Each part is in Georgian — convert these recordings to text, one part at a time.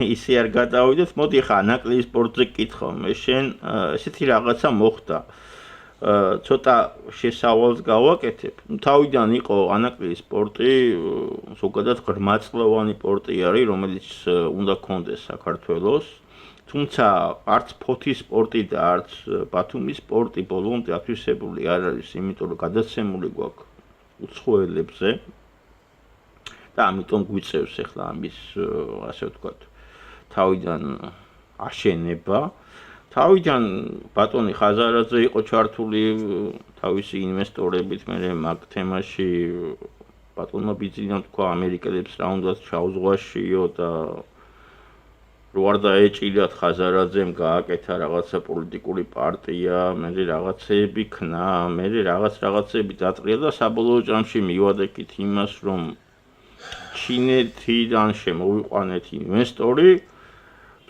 ისე არ გადავიდეთ, მოდი ხა ანაკლის სპორტზე კითხო, მე შენ ესეთი რაღაცა მოხდა. ცოტა შესავალს გავაკეთებ. თავიდან იყო ანაკლის სპორტი, ზოგადად ღრმაწლოვანი სპორტი არის, რომელიც უნდა გქონდეს საქართველოს. თუმცა არც ფოთის სპორტი და არც ბათუმის სპორტი ბოლომდე ათვისებული არ არის, იმიტომ რომ გადაცემული გვაქვს უცხოელებზე. და ამიტომ გვიწევს ახლა ამის ასე ვთქვათ თავიდან აშენება. თავიდან ბატონი ხაზარაძე იყო ჩართული თავისი ინვესტორებით, მე მაგ თემაში ბატონმა ბიძინამ თქვა ამერიკელებს რა უნდათ ჩაუზღვაშიო და რო არ დაეჭირათ ხაზარაძემ გააკეთა რაღაცა პოლიტიკური პარტია, მე რაღაცეები ქნა, მე რაღაცეები დაწყია და საბოლოო ჯამში მივადექით იმას, რომ ჩინეთიდან შემოვიყვანეთ ინვესტორი,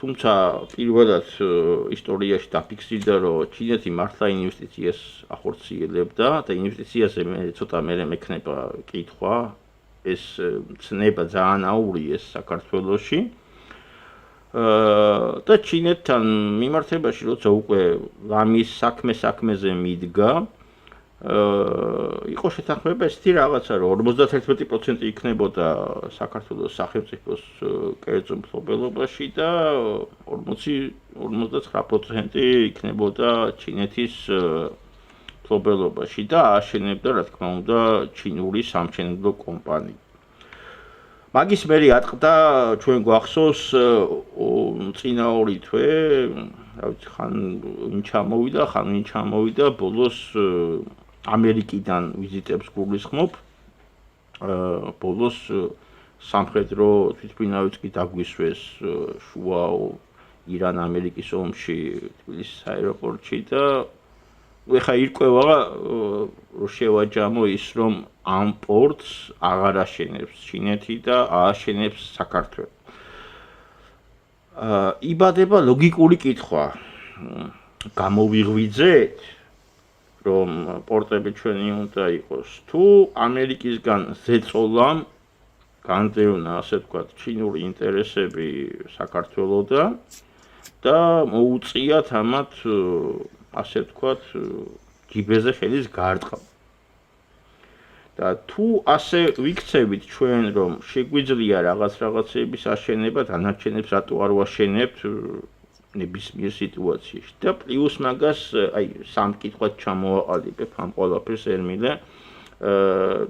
თუმცა პირველად ისტორიაში დაფიქსირდა, რომ ჩინეთი მართლა ინვესტიციას ახორციელებდა და ინვესტიციაზე მე ცოტა მექნება კითხვა, ეს ცნება ძალიან აურიეს საქართველოში. და ჩინეთთან მიმართებაში როცა უკვე ლამის საქმეზე მიდგა, იყო შეთანხმება ესეთი რაღაცა, რომ 51% იქნებოდა საქართველოს სახელმწიფოს კერძო მფლობელობაში და 59% იქნებოდა ჩინეთის მფლობელობაში და აშენებდა, რა თქმა უნდა, ჩინური სამშენებლო კომპანია. მაგის მერე ატყდა ჩვენ გვახსოვს წინა 2 თვე, რა ვიცი, ხან ვინ ჩამოვიდა, ბოლოს ამერიკიდან ვიზიტებს გულისხმობ. ბოლოს სამხედრო თვითმფრინავიც კი დაგვისვეს შუა ირან-ამერიკის ომში თბილისის აეროპორტში და ეხა ირკვევა რომ შევაჯამო ის, რომ ამ პორტს აღარ აშენებს ჩინეთი და ააშენებს საქართველო. იბადება ლოგიკური კითხვა. გამოვიღვიძეთ, რომ პორტები ჩვენი უნდა იყოს, თუ ამერიკისგან ზეწოლამ განდევნა, ასე ვთქვათ, ჩინური ინტერესები საქართველოდან და მოუწიათ ამათ, ასე ვთქვათ, ჯიბეზე ხელის გარტყმა. და თუ ასე ვიქცევით ჩვენ, რომ შეგვიძლია რაღაცეების აშენება, დანარჩენებს რატო არ ვაშენებთ ნებისმიერ სიტუაციაში. და პლუს მაგას, სამ კითხვად ჩამოვაყალიბებ ამ ყველაფერს ერმილე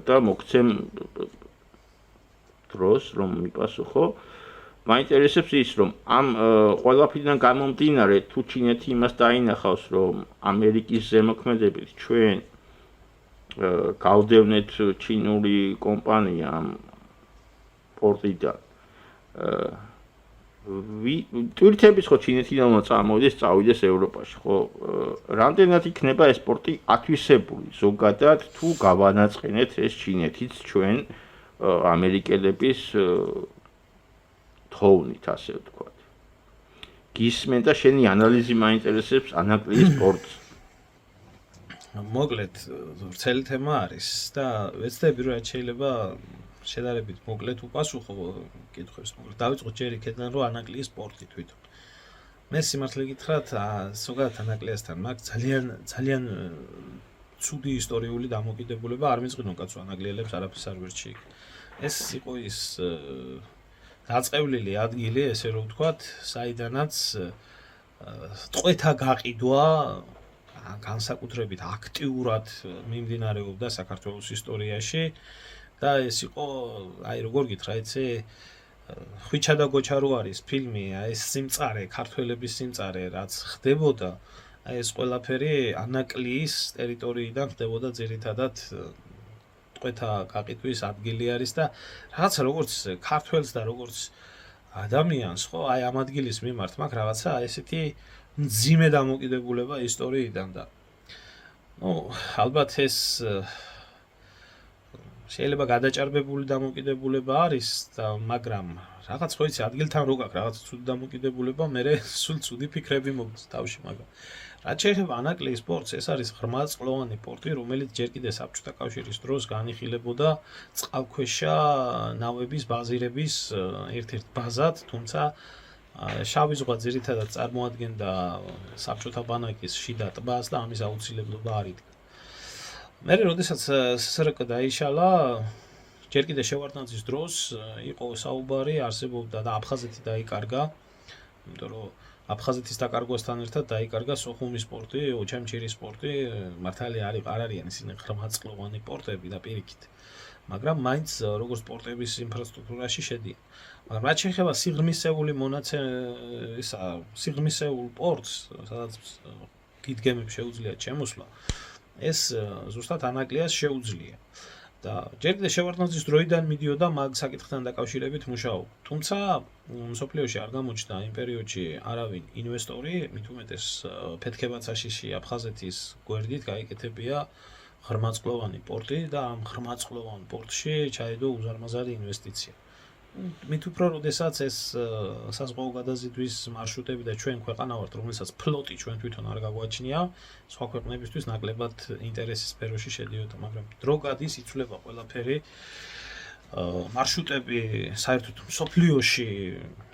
და მოგცემ დროს, რომ მიპასუხო. მაინტერესებს ის, რომ ამ ყველაფრიდან გამომდინარე, თუ ჩინეთი იმას დაინახავს, რომ ამერიკის ზემოქმედებით ჩვენ გავდევნეთ ჩინური კომპანია ამ პორტიდან. ტვირთების ხო ჩინეთიდან უნდა წამოვიდეს, წავიდეს ევროპაში, ხო? რამდენად იქნება ეს პორტი ათვისებული ზოგადად, თუ გავანაწყენეთ ეს ჩინეთიც ჩვენ ამერიკელების თოვნით, ასე ვთქვათ. გისმენ და შენი ანალიზი მაინტერესებს ანაკლის სპორტს. მოკლედ, ვრცელი თემა არის და ვეცდები, რომ შეიძლება შედარებით მოკლედ უპასუხო კითხვებს. მოკლედ დავიწყოთ ჯერ იქიდან, რომ ანაკლის სპორტი თვითონ. მე სიმართლე გითხრათ, ზოგადად ანაკლიასთან მაქვს ძალიან ცუდი ისტორიული დამოკიდებულება, არ მიწყინო კაცო ანაკლიელებს არაფერს არ ვერჩი. ეს იყო ის დაწყევლილი ადგილი, ესე რომ ვთქვათ, საიდანაც ტყვეთა გაყიდვა განსაკუთრებით აქტიურად მიმდინარეობდა საქართველოს ისტორიაში და ეს იყო, როგორ გითხრა, იცი, ხვიჩა და გოჩა რო არის ფილმი, ეს სიმწარე, ქართველების სიმწარე, რაც ხდებოდა, ეს ყველაფერი ანაკლის ტერიტორიიდან ხდებოდა ძირითადად ტყვეთა გაყიდვის ადგილი არის და რაღაცა როგორც ქართველს და როგორც ადამიანს, ხო, ამ ადგილის მიმართ მაქვს რაღაცა ესეთი მძიმე დამოკიდებულება ისტორიიდან და ალბათ ეს შეიძლება გადაჭარბებული დამოკიდებულება არის და მაგრამ რაღაც ხო იცი ადგილთან რო გაქვს რაღაც ცუდი დამოკიდებულება, მე სულ ცუდი ფიქრები მოგდის თავში, მაგრამ რაც შეეხება ანაკლის სპორტს, ეს არის ღრმაწლოვანი სპორტი, რომელიც ჯერ კიდე საბჭოთა კავშირის დროს განიხილებოდა წყალქვეშა ნავების ბაზირების ერთ-ერთ ბაზად, თუმცა შავი ზღვა ძირითადად წარმოადგენდა საბჭოთა ბანაკის შიდა ტბას და ამის აუცილებლობა არ იდგა. მერე როდესაც СССР დაიშალა, ჯერ კიდევ შევარდნაძის დროს იყო საუბარი, არსებობდა და აფხაზეთი დაიკარგა, იმიტომ რომ აფხაზეთის დაკარგვასთან ერთად დაიკარგა სოხუმის პორტი, ოჩამჩირის პორტი, მართალია არ არიან ისინი ღრმაწყლოვანი პორტები და პირიქით. მაგრამ მაინც როგორც პორტების ინფრასტრუქტურაში შედიან. მაგრამ რაც შეეხება სიღრმისეული სიღრმისეულ პორტს, სადაც გიდგემებს შეუძლიათ შემოსვლა, ეს ზუსტად ანაკლიას შეუძლია. და ჯერ კიდევ შევარდნაძის დროიდან მიდიოდა მაგ საკითხთან დაკავშირებით მუშაობა. თუმცა მსოფლიოში არ გამოჩნდა იმ პერიოდში არავინ ინვესტორი, მით უმეტეს ფეთქებაცაშიში აფხაზეთის გვერდით გაიკეთებია ღრმაწყლოვანი პორტი და ამ ღრმაწყლოვან პორტში ჩაედო უზარმაზარი ინვესტიცია. მით უფრო როდესაც ეს საზღვაო გადაზიდვის მარშრუტები და ჩვენ ქვეყანა ვართ, რომელსაც ფლოტი ჩვენ თვითონ არ გაგვაჩნია, სხვა ქვეყნებისთვის ნაკლებად ინტერესის სფეროში შედიოდა, მაგრამ დრო გადის, იცვლება ყველაფერი. მარშრუტები საერთოდ მსოფლიოში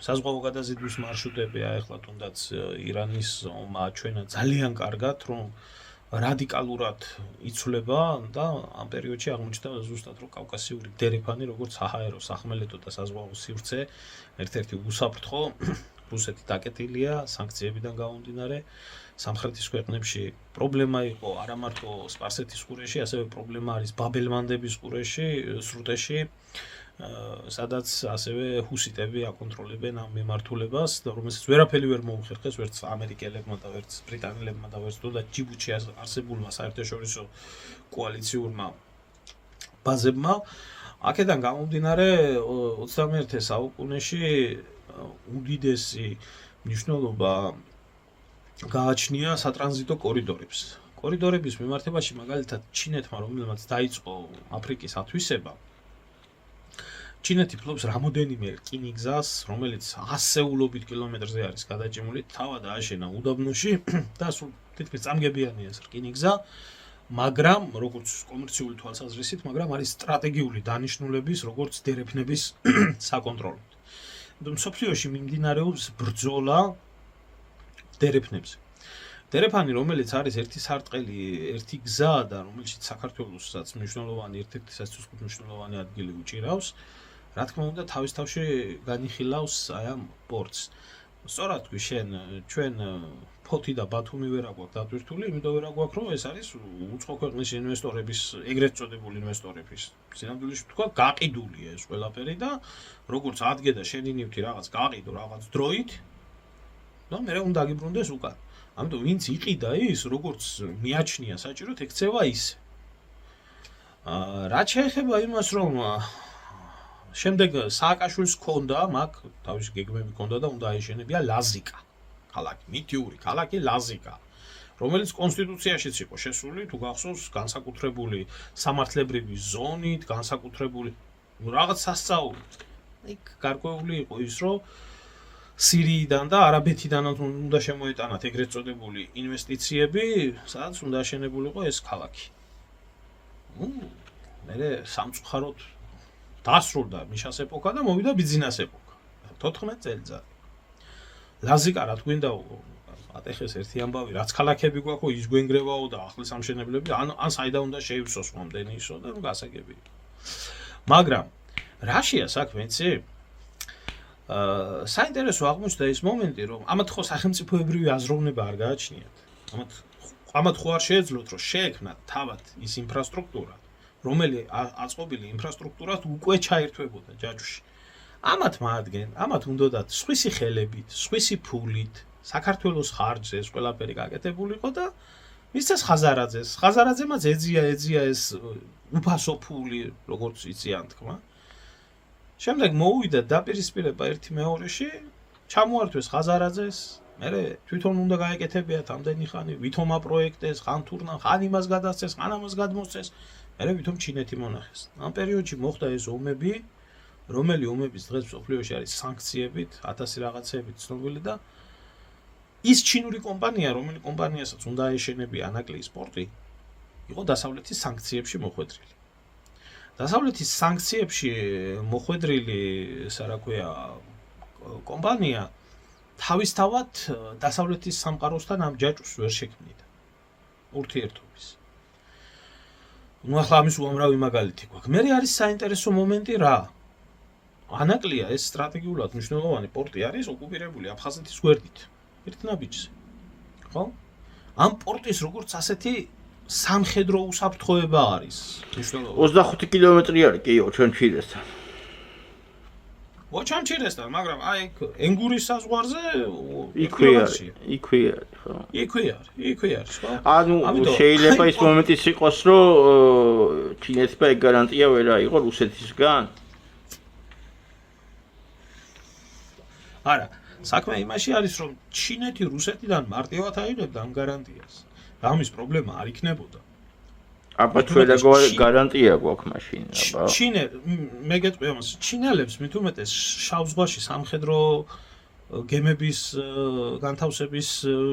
საზღვაო გადაზიდვის მარშრუტები ახლა თუნდაც ირანის ომმა ჩვენა ძალიან კარგად, რომ რადიკალურად იცვლება და ამ პერიოდში აღმოჩნდა ზუსტად რომ კავკასიური დერეფანი როგორც საჰაერო სახმელეთო და საზღვაო სივრცე ერთ-ერთი უსაფრთხო რუსეთი დაკეტილია სანქციებიდან გამომდინარე სამხრეთის ქვეყნებში პრობლემა იყო არა მარტო სპარსეთის ყურეში, ასევე პრობლემა არის ბაბელმანდების ყურეში, სრუტეში, სადაც ასევე ჰუსიტები აკონტროლებენ ამ მიმართულებას, რომელსაც ვერაფერი ვერ მოუხერხეს ვერც ამერიკელებმა და ვერც ბრიტანელებმა და ვერც და ჯიბუტში არსებულმა საერთაშორისო კოალიციურმა ბაზებმა. აქედან გამომდინარე 21 საუკუნეში უდიდესი მნიშვნელობა გააჩნია სატრანზიტო კორიდორებს. კორიდორების მიმართებაში მაგალითად ჩინეთმა, რომელმაც დაიწყო აფრიკის ათვისება, ჩინეთი ფლობს რამოდენიმე რკინიგზას, რომელიც ასეულობით კილომეტრზე არის გადაჭიმული, თავად ააშენა უდაბნოში და სულ თითქმის წამგებიანია ეს რკინიგზა, მაგრამ როგორც კომერციული თვალსაზრისით, მაგრამ არის სტრატეგიული დანიშნულების, როგორც დერეფნების საკონტროლოდ. მსოფლიოში მიმდინარეობს ბრძოლა დერეფნებზე. დერეფანი, რომელიც არის ერთი სარტყელი, ერთი გზა და რომელშიც საქართველოსაც მნიშვნელოვანი ერთ-ერთი სასწრაფო მნიშვნელოვანი ადგილი უჭირავს, რა თქმა უნდა, თავის თავში განიხილავს აი ამ პორტს. სწორად თქვი შენ, ჩვენ ფოთი და ბათუმი ვერ აგვაქვს დატვირთული, იმიტომ ვერ აგვაქვს, რომ ეს არის უცხო ქვეყნის ინვესტორების, ეგრეთ წოდებული ინვესტორების. სინამდვილეში თქვა, გაყიდულია ეს ყველაფერი და როგორც ადგე და შენინივთი რაღაც გაყიდო რაღაც დროით და მე უნდა გიბრუნდეს უკან. ამიტომ ვინც იყიდა ის, როგორც მიაჩნია საჭიროდ, ექცევა ისე. რაც შეეხება იმას, რომ შემდეგ სააკაშვილს ჰქონდა, მაგ თავისი გეგმები ჰქონდა და უნდა აეშენებია ლაზიკა. ქალაქი, მითიური ქალაქი ლაზიკა, რომელიც კონსტიტუციაშიც იყო შესული, თუ გახსოვს, განსაკუთრებული სამართლებრივი ზონით, განსაკუთრებული რაღაც სასწაული. იქ გარკვეული იყო ის, რომ სირიიდან და არაბეთიდან უნდა შემოეტანათ ეგრეთ წოდებული ინვესტიციები, სადაც უნდა აშენებულიყო ეს ქალაქი. მერე სამწუხაროდ დასრულდა მიშას ეპოქა და მოვიდა ბიძინას ეპოქა. 14 წელიწადი. ლაზიკა რა თქვენდა ატეხეს ერთი ამბავი, რაც ქალაქები გვაქვს, ის გვენგრევაო და ახლის ამშენებლები, ან საიდან უნდა შეივსოს მომდენი ისო და გასაგები. მაგრამ რაშია საქმე, იცი? საინტერესო აღმოჩნდა ის მომენტი, რომ ამათ ხო სახელმწიფოებრივი აზროვნება არ გააჩნიათ. ამათ ხო არ შეეძლოთ, რომ შეექმნათ თავად ის ინფრასტრუქტურა, რომელი აწყობილი ინფრასტრუქტურას უკვე ჩაერთვებოდა ჯაჭვში. ამათ მადგენ, ამათ უნდათ სხვისი ხელებით, სხვისი ფულით, საქართველოს ხარჯზე ეს ყველაფერი გაკეთებულიყო და მისცეს ხაზარაძეს. ხაზარაძემაც ეძია ეს უფასო ფული, როგორც იციან თქმა. შემდეგ მოუვიდა დაპირისპირება ერთი მეორეში, ჩამოართვეს ხაზარაძეს, მერე თვითონ უნდა გაეკეთებიათ ამდენი ხანი, ვითომ აპროექტეს, ხან თურნა, ხან იმას გადასცეს, ხან ამას გადმოსცეს, მერე ვითომ ჩინეთი მონახეს. ამ პერიოდში მოხდა ეს ომები, რომელი ომების დღეს მსოფლიოში არის სანქციებით, 1000 რაღაცეებით ცნობილი და ის ჩინური კომპანია, რომელი კომპანიასაც უნდა აეშენებია ანაკლიის პორტი, იყო დასავლეთის სანქციებში მოხვედრილი. დასავლეთის სანქციებში მოხვედრილი, რა ქვია, კომპანია თავისთავად დასავლეთის სამყაროსთან ამ ჯაჭვს ვერ შექმნიდა ურთიერთობის. ნუ ახლა ამის უამრავი მაგალითი გვაქვს. მე არის საინტერესო მომენტი რა? ანაკლია ეს სტრატეგიულად მნიშვნელოვანი პორტი არის ოკუპირებული აფხაზეთის გვერდით. ერთ ნაბიჯზე. ხო? ამ პორტის როგორც ასეთი სამხედრო უსაფრთხოება არის მნიშვნელოვანი. 25 კილომეტრი არის კი ოჩანჩირესთან. ოჩანჩირესთან, მაგრამ აი ენგურის საზღვარზე იქვე არის, ხო? იქვე არის, ხო? ანუ შეიძლება ის მომენტიც იყოს, რომ ჩინეთმა ეგ გარანტია ვერ აიღო რუსეთისგან? არა, საქმე იმაში არის, რომ ჩინეთი რუსეთიდან მარტივად აიღებდა ამ გარანტიას. და ამის პრობლემა არ იქნებოდა. აბა ჩვენ გარანტია გვაქვს მაშინ, აბა. მე გეტყვი ამას, ჩინელებს მით უმეტეს შავ ზღვაში სამხედრო გემების განთავსების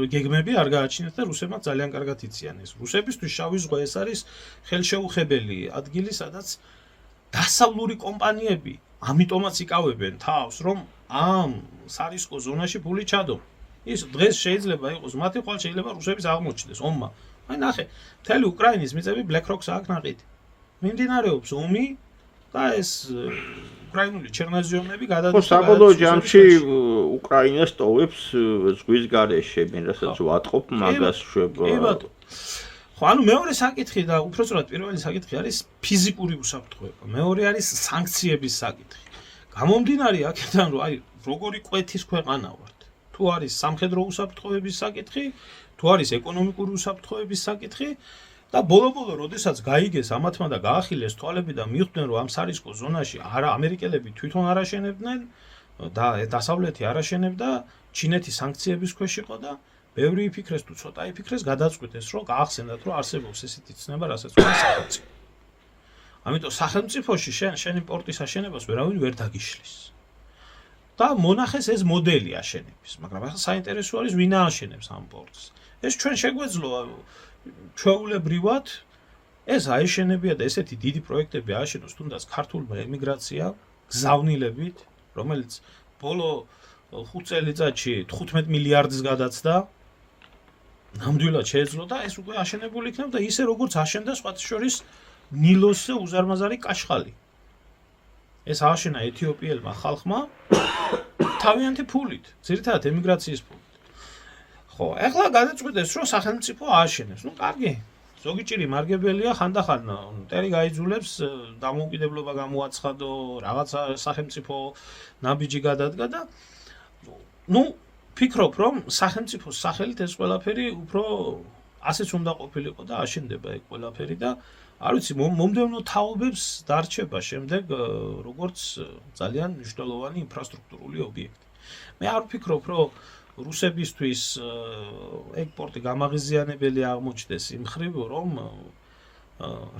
გეგმები არ გააჩინეს და რუსებმა ძალიან კარგად იციან ეს. რუსებისთვის შავი ზღვა ეს არის ხელშეუხებელი ადგილი, სადაც დასავლური კომპანიები ამიტომაც იკავებენ თავს, რომ ამ სარისკო ზონაში ფული ჩადო. ის დღეს შეიძლება იყოს მათი ხვალ შეიძლება რუსების აღმოჩნდეს ომმა. აი ნახე, მთელი უკრაინის მიწები BlackRock-ს აქვს ნაყიდ. მიმდინარეობს ომი და ეს უკრაინული ჩერნოზემები გადადის. ხო, საბოლოო ჯამში უკრაინა სტოვებს ზღვის გარეშე, მე რასაც ვატყობ მაგას შვება. კი ბატონო. ხო, ანუ მეორე საკითხი და უпростоრად პირველი საკითხი არის ფიზიკური უსაფრთხოება. მეორე არის სანქციების საკითხი. გამომდინარე აქედან, რომ აი როგორი კვეთის ქვეყანა ვართ. თუ არის სამხედრო უსაფრთხოების საკითხი, თუ არის ეკონომიკური უსაფრთხოების საკითხი და ბოლო-ბოლო, როდესაც გაიგეს ამათმა და გაახილეს თვალები და მიხვდნენ, რომ ამ სარისკო ზონაში არა ამერიკელები თვითონ არ აშენებდნენ და დასავლეთი არ აშენებდა, ჩინეთი სანქციების ქვეშ იყო და ბევრი იფიქრეს თუ ცოტა იფიქრეს, გადაწყვიტეს, რომ გაახსენდათ, რომ არსებობს ესეთი ცნება, რასაც ქვია სახელმწიფო. ამიტომ სახელმწიფოში შენი პორტის აშენებას ვერავინ ვერ დაგიშლის. და მონახეს ეს მოდელი აშენების, მაგრამ ახლა საინტერესო არის ვინ ააშენებს ამ პორტს. ეს ჩვენ შეგვეძლოა ჩვეულებრივად ეს აეშენებია და ესეთი დიდი პროექტები ააშენოს თუნდაც ქართულმა ემიგრაცია გზავნილებით, რომელიც ბოლო 5 წელიწადში 15 მილიარდს გადაცდა. ნამდვილად შეეძლო და ეს უკვე აშენებული იქნება და ისე როგორც აშენდა სხვათა შორის ნილოსზე უზარმაზარი კაშხალი. ეს ააშენა ეთიოპიელმა ხალხმა თავიანთი ფულით, ძირითადად ემიგრაციის ფულით. ხო, ახლა გადაწყვიტეს, რომ სახელმწიფო ააშენებს. ნუ კარგი. ზოგი ჭირი მარგებელია, ხანდახან მტერი გაიძულებს, დამოუკიდებლობა გამოაცხადო, რაღაცა სახელმწიფო ნაბიჯი გადადგა და ნუ ფიქრობ, რომ სახელმწიფოს სახელით ეს ყველაფერი უფრო ასეც უნდა ყოფილიყო და აშენდება ეგ ყველაფერი და არ ვიცი, მომდევნო თაობებს დარჩება შემდეგ როგორც ძალიან მნიშვნელოვანი ინფრასტრუქტურული ობიექტი. მე არ ვფიქრობ, რომ რუსებისთვის ეგ პორტი გამაღიზიანებელი აღმოჩნდეს იმ მხრივ, რომ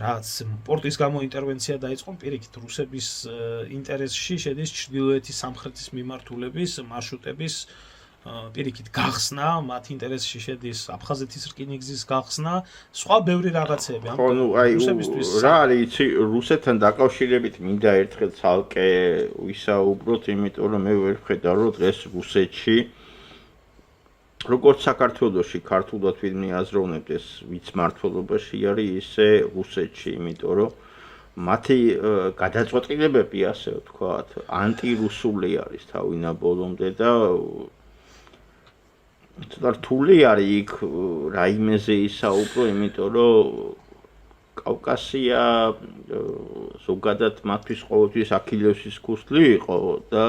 რაც პორტის გამო ინტერვენცია დაიწყო, პირიქით რუსების ინტერესში შედის ჩრდილოეთის სამხრეთის მიმართულების მარშრუტების პირიქით გახსნა, მათ ინტერესში შედის აფხაზეთის რკინიგზის გახსნა, სხვა ბევრი რაღაცები. ხო, ნუ აი რა არის, იცი, რუსეთთან დაკავშირებით მინდა ერთხელ ცალკე ვისაუბროთ, იმიტომ რომ მე ვერ ვხედავ, რომ დღეს რუსეთში როგორც საქართველოში ქართულად ვინმე აზროვნებდეს, ვიც მართლობაში არის, ისე რუსეთში, იმიტომ რომ მათი გადაწყვეტილებები, ასე ვთქვათ, ანტირუსული არის თავინაბოლომდე და ცოტა რთული არის იქ რაიმეზე ისაუბრო, იმიტომ რომ კავკასია ზოგადად მათთვის ყოველთვის აქილევსის ქუსლი იყო და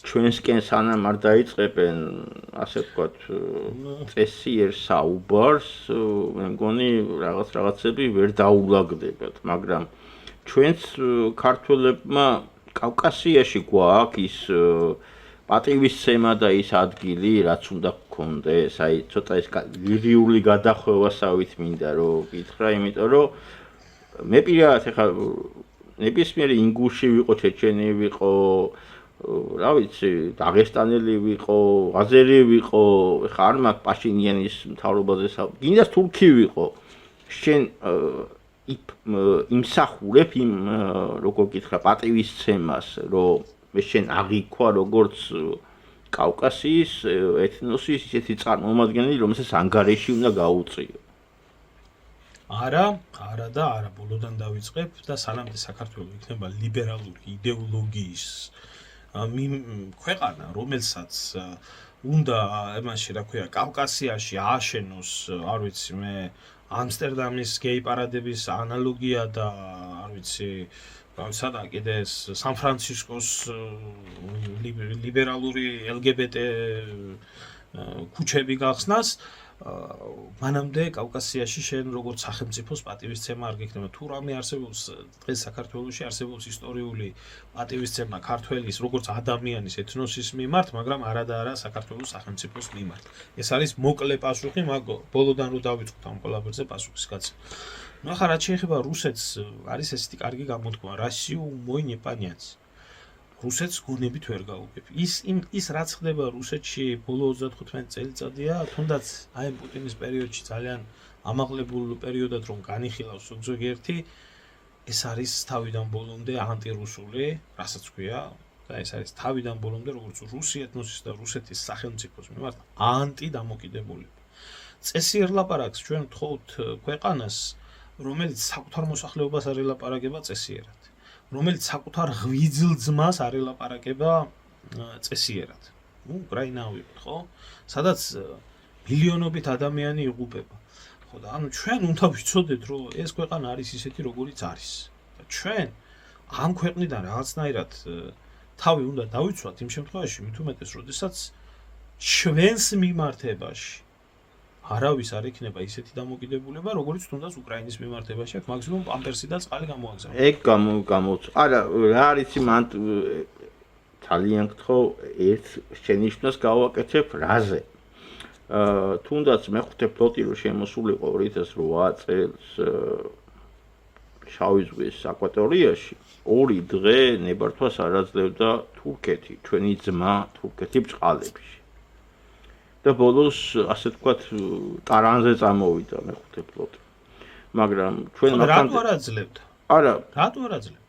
ჩვენსკენ სანამ არ დაიწყებენ, ასე ვთქვათ, წესიერ საუბარს, მე მგონი რაღაცები ვერ დაულაგდებათ, მაგრამ ჩვენც ქართველებმა კავკასიაში გვაქვს ის პატივისცემა და ის ადგილი, რაც უნდა გქონდეს, აი ცოტა ეს ლირიული გადახვევასავით მინდა რომ გითხრა, იმიტომ რომ მე პირადად ახლა ნებისმიერი ინგუში ვიყო, ჩეჩენი ვიყო, რა ვიცი, დაღესტანელი ვიყო, აზერი ვიყო, ხა არ მაქვს პაშინიანის მთავრობაზე გინდა თურქი ვიყო. შენ იმსახურებ იმ როგორ გითხრა პატივისცემას, რომ მე შენ აღიქვა როგორც კავკასიის ეთნოსის ისეთი წარმომადგენელი, რომელსაც ანგარიში უნდა გაუწიო. არა და არა, ბოლოდან დავიწყებ და სანამდე საქართველოს იქნება ლიბერალური იდეოლოგიის ქვეყანა, რომელსაც უნდა იმაში, რა ქვია, კავკასიაში ააშენოს, არ ვიცი მე, ამსტერდამის გეი პარადების ანალოგია და არ ვიცი, სადა კიდე სან ფრანცისკოს ლიბერალური LGBT ქუჩები გახსნას, მანამდე კავკასიაში შენ როგორც სახელმწიფოს პატივისცემა არ გექნება. თუ რამე არსებობს დღეს საქართველოში არსებობს ისტორიული პატივისცემა ქართველის როგორც ადამიანის ეთნოსის მიმართ, მაგრამ არა და არა საქართველოს სახელმწიფოს მიმართ. ეს არის მოკლე პასუხი, მაგრამ ბოლოდან რო დავიწყოთ ამ ყველაფერზე პასუხის გაცემა. ნუ ახლა რაც შეეხება რუსეთს, არის ესეთი კარგი გამოთქმა, Россию мой не понять. რუსეთს გონებით ვერ გაუგებ. ის რაც ხდება რუსეთში ბოლო 35 წელიწადია, თუნდაც აი პუტინის პერიოდში ძალიან ამაღლებულ პერიოდად რომ განიხილავს ზოგიერთი, ეს არის თავიდან ბოლომდე ანტირუსული, რასაც ქვია, და ეს არის თავიდან ბოლომდე როგორც რუსი ეთნოსის და რუსეთის სახელმწიფოს მიმართ ანტიდამოკიდებულება. წესიერ ლაპარაკს ჩვენ ვთხოვთ ქვეყანას, რომელიც საკუთარ მოსახლეობას არ ელაპარაკება წესიერად. რომელიც საკუთარ ღვიძლ ძმას არ ელაპარაკება წესიერად. უკრაინა ვიყოთ, ხო? სადაც მილიონობით ადამიანი იღუპება. ხო და ანუ ჩვენ უნდა ვიცოდეთ, რომ ეს ქვეყანა არის ისეთი, როგორიც არის. და ჩვენ ამ ქვეყნიდან რაღაცნაირად თავი უნდა დავიცვათ იმ შემთხვევაში, მით უმეტეს, როდესაც ჩვენს მიმართებაში არავის არ იქნება ისეთი დამოკიდებულება, როგორც თუნდაც უკრაინის მიმართებაში აქვს, მაქსიმუმ პამპერსი და წყალი გამოაგზავნა. ეგ გამოც. არა, რა არის მან ძალიან გთხოვ ერთ შენიშვნას გავაკეთებ რაზე. თუნდაც მეხუთე ფლოტი რო შემოსულიყო 2008 წელს შავი ზღვის აკვატორიაში, 2 დღე ნებართვას არ აძლევდა თურქეთი, ჩვენი ძმა თურქეთი ბჭყალებში. და ბოლოს ასე თქვათ ტარანზე წამოვიდა მეხუთე ფლოტი. მაგრამ ჩვენ მართლა რატო არ აძლევდა? არა, რატო არ აძლევდა?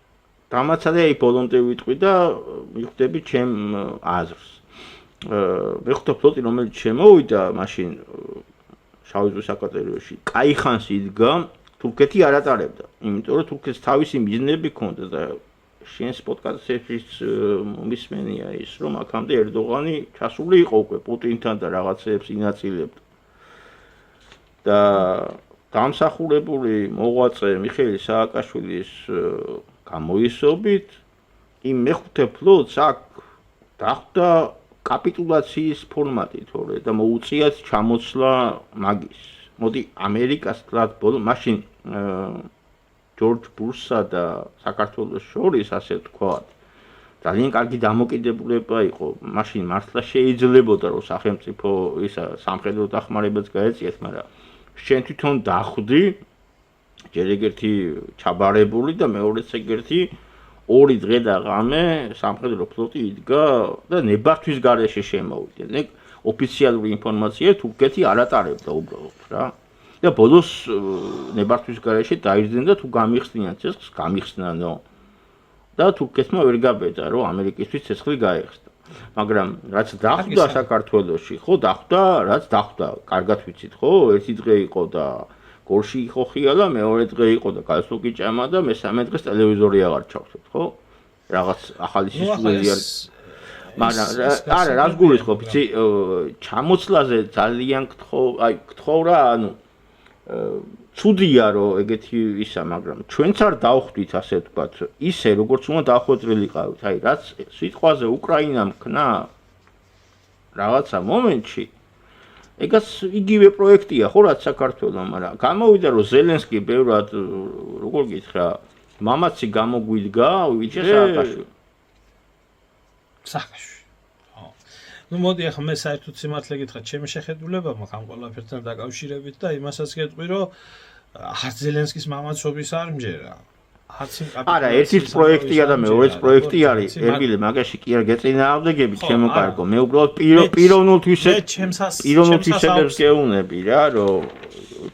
დამაცადე აი ბოლომდე ვიტყვი და მიხვდები ჩემ აზრს. მეხუთე ფლოტი რომელიც შემოვიდა მაშინ შავი ზღვის აკვატორიაში, კაი ხანს იდგა, თურქეთი არ ატარებდა. იმიტომ რომ თურქეთს თავისი მიზნები ჰქონდა და შენს პოდკასტშიც მისმენია ის, რომ აქამდე ერდოღანი ჩასული იყო უკვე პუტინთან და რაღაცებს ინაწილებდა. და დამსახურებული მოღვაწე მიხეილ სააკაშვილის გამოისობით იმ მეხუთე ფლოტს აქ დახვდა კაპიტულაციის ფორმატი თორე და მოუწიათ ჩამოცლა მაგის. მოდი ამერიკას თლად ბოლო მაშინ ჯორჯ ბუშსა და საქართველოს შორის ასე თქვათ ძალიან კარგი დამოკიდებულება იყო. მაშინ მართლა შეიძლებოდა რომ სახელმწიფო ისა სამხედრო დახმარებაც გაეწიათ, მაგრამ შენ თვითონ დახვდი ჯერ ეგერთი ჩაბარებული და მეორეც ეგერთი 2 დღე და ღამე სამხედრო ფლოტი იდგა და ნებართვის გარეშე შემოვიდა. ეგ ოფიციალური ინფორმაცია თურქეთი არ ატარებდა უბრალოდ რა. და ბოლოს ნებართვის გარეშე დაიძინა თუ გამიხსნიან ცეცხლს, გამიხსნანო. და თურქეთმა ვერ გაბედა რომ ამერიკისთვის ცეცხლი გაეხსნა. მაგრამ რაც დახვდა საქართველოში, ხო დახვდა, რაც დახვდა, კარგად ვიცით, ხო? ერთი დღე იყო და გორში იყო ხიალა, მეორე დღე იყო და გასული ჭამა და მესამე დღეს ტელევიზორი აღარ ჩავხსეთ, ხო? რაღაც ახალი სისტემები არის. მაგრამ არა, რას გულისხმობ, იცი, ჩამოცლაზე ძალიან გთხოვ რა, ანუ ცუდია რომ ეგეთი ისა, მაგრამ ჩვენც არ დავხვდით ასე ვთქვათ, ისე როგორც უნდა დახვედრილიყავით, აი რაც სიტყვაზე უკრაინამ ქნა რაღაცა მომენტში, ეგაც იგივე პროექტია ხო რაც საქართველოს, მაგრამ გამოვიდა რომ ზელენსკი ბევრად როგორ გითხრა, მამაცი გამოგვიდგა, ვიჭე სააკაშვილი. სააკაშვილი. ნუ მოდი ახლა მე საერთოდ სიმართლე გითხრათ, ჩემი შეხედულება მაქვს ამ ყველაფერთან დაკავშირებით და იმასაც გეტყვი, რომ არც ზელენსკის მამაცობის არ მჯერა. არა, ერთის პროექტია და მეორეც პროექტი არის. ერგილე მაგაში კი არ გეწინააღმდეგები, ჩემო კარგო. მე უბრალოდ პიროვნულ თვისებებს გეუბნები რა, რომ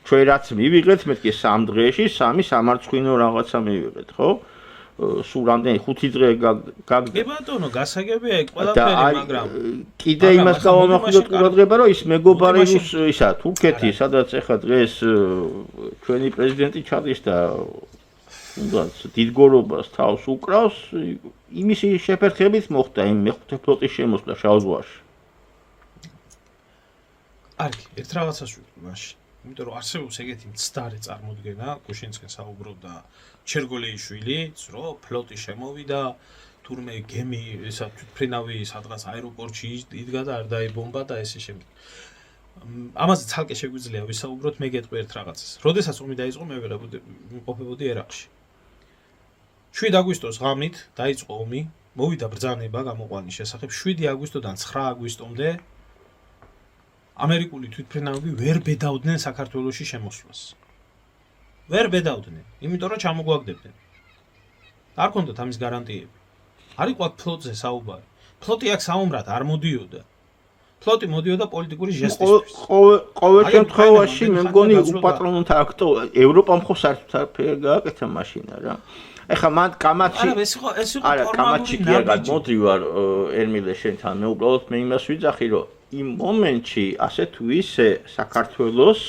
ჩვენ რაც მივიღეთ, მეთქე 3 დღეში 3 სამარცხვინო რაღაცა მივიღეთ, ხო? სულ რამდენი 5 დღე გაგდა. კი ბატონო, გასაგებია ეგ ყველაფერი, მაგრამ კიდე იმას გავამახვილოთ ყურადღება, რომ ის მეგობარი ისა თურქეთი, სადაც ეხლა დღეს ჩვენი პრეზიდენტი ჩადის და თუნდაც დიდგორობას თავს უკრავს, იმისი შეფერხებით მოხდა იმ მეხუთე ფლოტის შემოსვლა შავ ზღვაში. კარგი, ერთ რაღაცას ვიტყვი მაშინ. იმიტომ რომ არსებობს ეგეთი მცდარი წარმოდგენა, გუშინցკენ საუბრობდა ჩერგოლეიშვილიც, რომ ფლოტი შემოვიდა, თურმე გემი, ისა თვითმფრინავი სადღაც აეროპორტში იდგა და არ დაიბომბა და ესე შემდეგ. ამაზე ცალკე შეგვიძლია ვისაუბროთ, მე გეტყვი ერთ რაღაცას. როდესაც ომი დაიწყო, მე ვიყობებოდი ერაყში. 7 აგვისტოს ღამით დაიწყო ომი, მოვიდა ბრძანება გამოყვანის შესახებ 7 აგვისტოდან 9 აგვისტომდე ამერიკული თვითმფრინავები ვერ ბედავდნენ საქართველოში შემოსვლას. ვერ ბედავდნენ, იმიტომ რომ ჩამოგვაგდებდნენ. არ ქონდათ ამის გარანტიები. არ იყო აქ ფლოტზე საუბარი. ფლოტი აქ საომრად არ მოდიოდა. ფლოტი მოდიოდა პოლიტიკური ჟესტისთვის. ყოველ შემთხვევაში მე მგონი უპატრონოთ აქტო ევროპამ ხო საერთოდ გააკეთა მაშინა რა. ეხლა მან კამათში არა ეს იყო კამათში კი არ გადმოდივარ ერმილე შენთან მე უბრალოდ მე იმას ვიძახი რომ იმ მომენტში ასე თუ ისე საქართველოს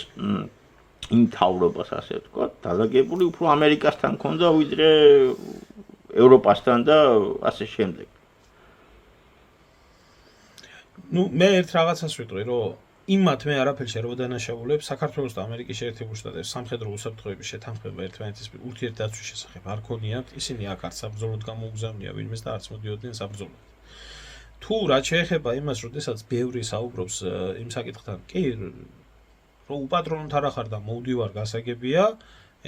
იმ თავრობას ასე ვთქვათ დალაგებული უფრო ამერიკასთან ქონდა ვიდრე ევროპასთან და ასე შემდეგ. ნუ მე ერთ რაღაცას ვიტყვი რომ იმათ მე არაფერს არ ვადანაშაულებ საქართველოს და ამერიკის შეერთებულ შტატებს სამხედრო უსაფრთხოების შეთანხმება ერთმანეთის ურთიერთდაცვის შესახებ არ ქონიათ, ისინი აქ არც საბრძოლოდ გამოუგზავნია ვინმეს და არც მოდიოდნენ საბრძოლოდ. თუ რაც შეეხება იმას, როდესაც ბევრი საუბრობს იმ საკითხთან, კი რომ უპატრონოთ არ ახარ და მოვდივარ გასაგებია,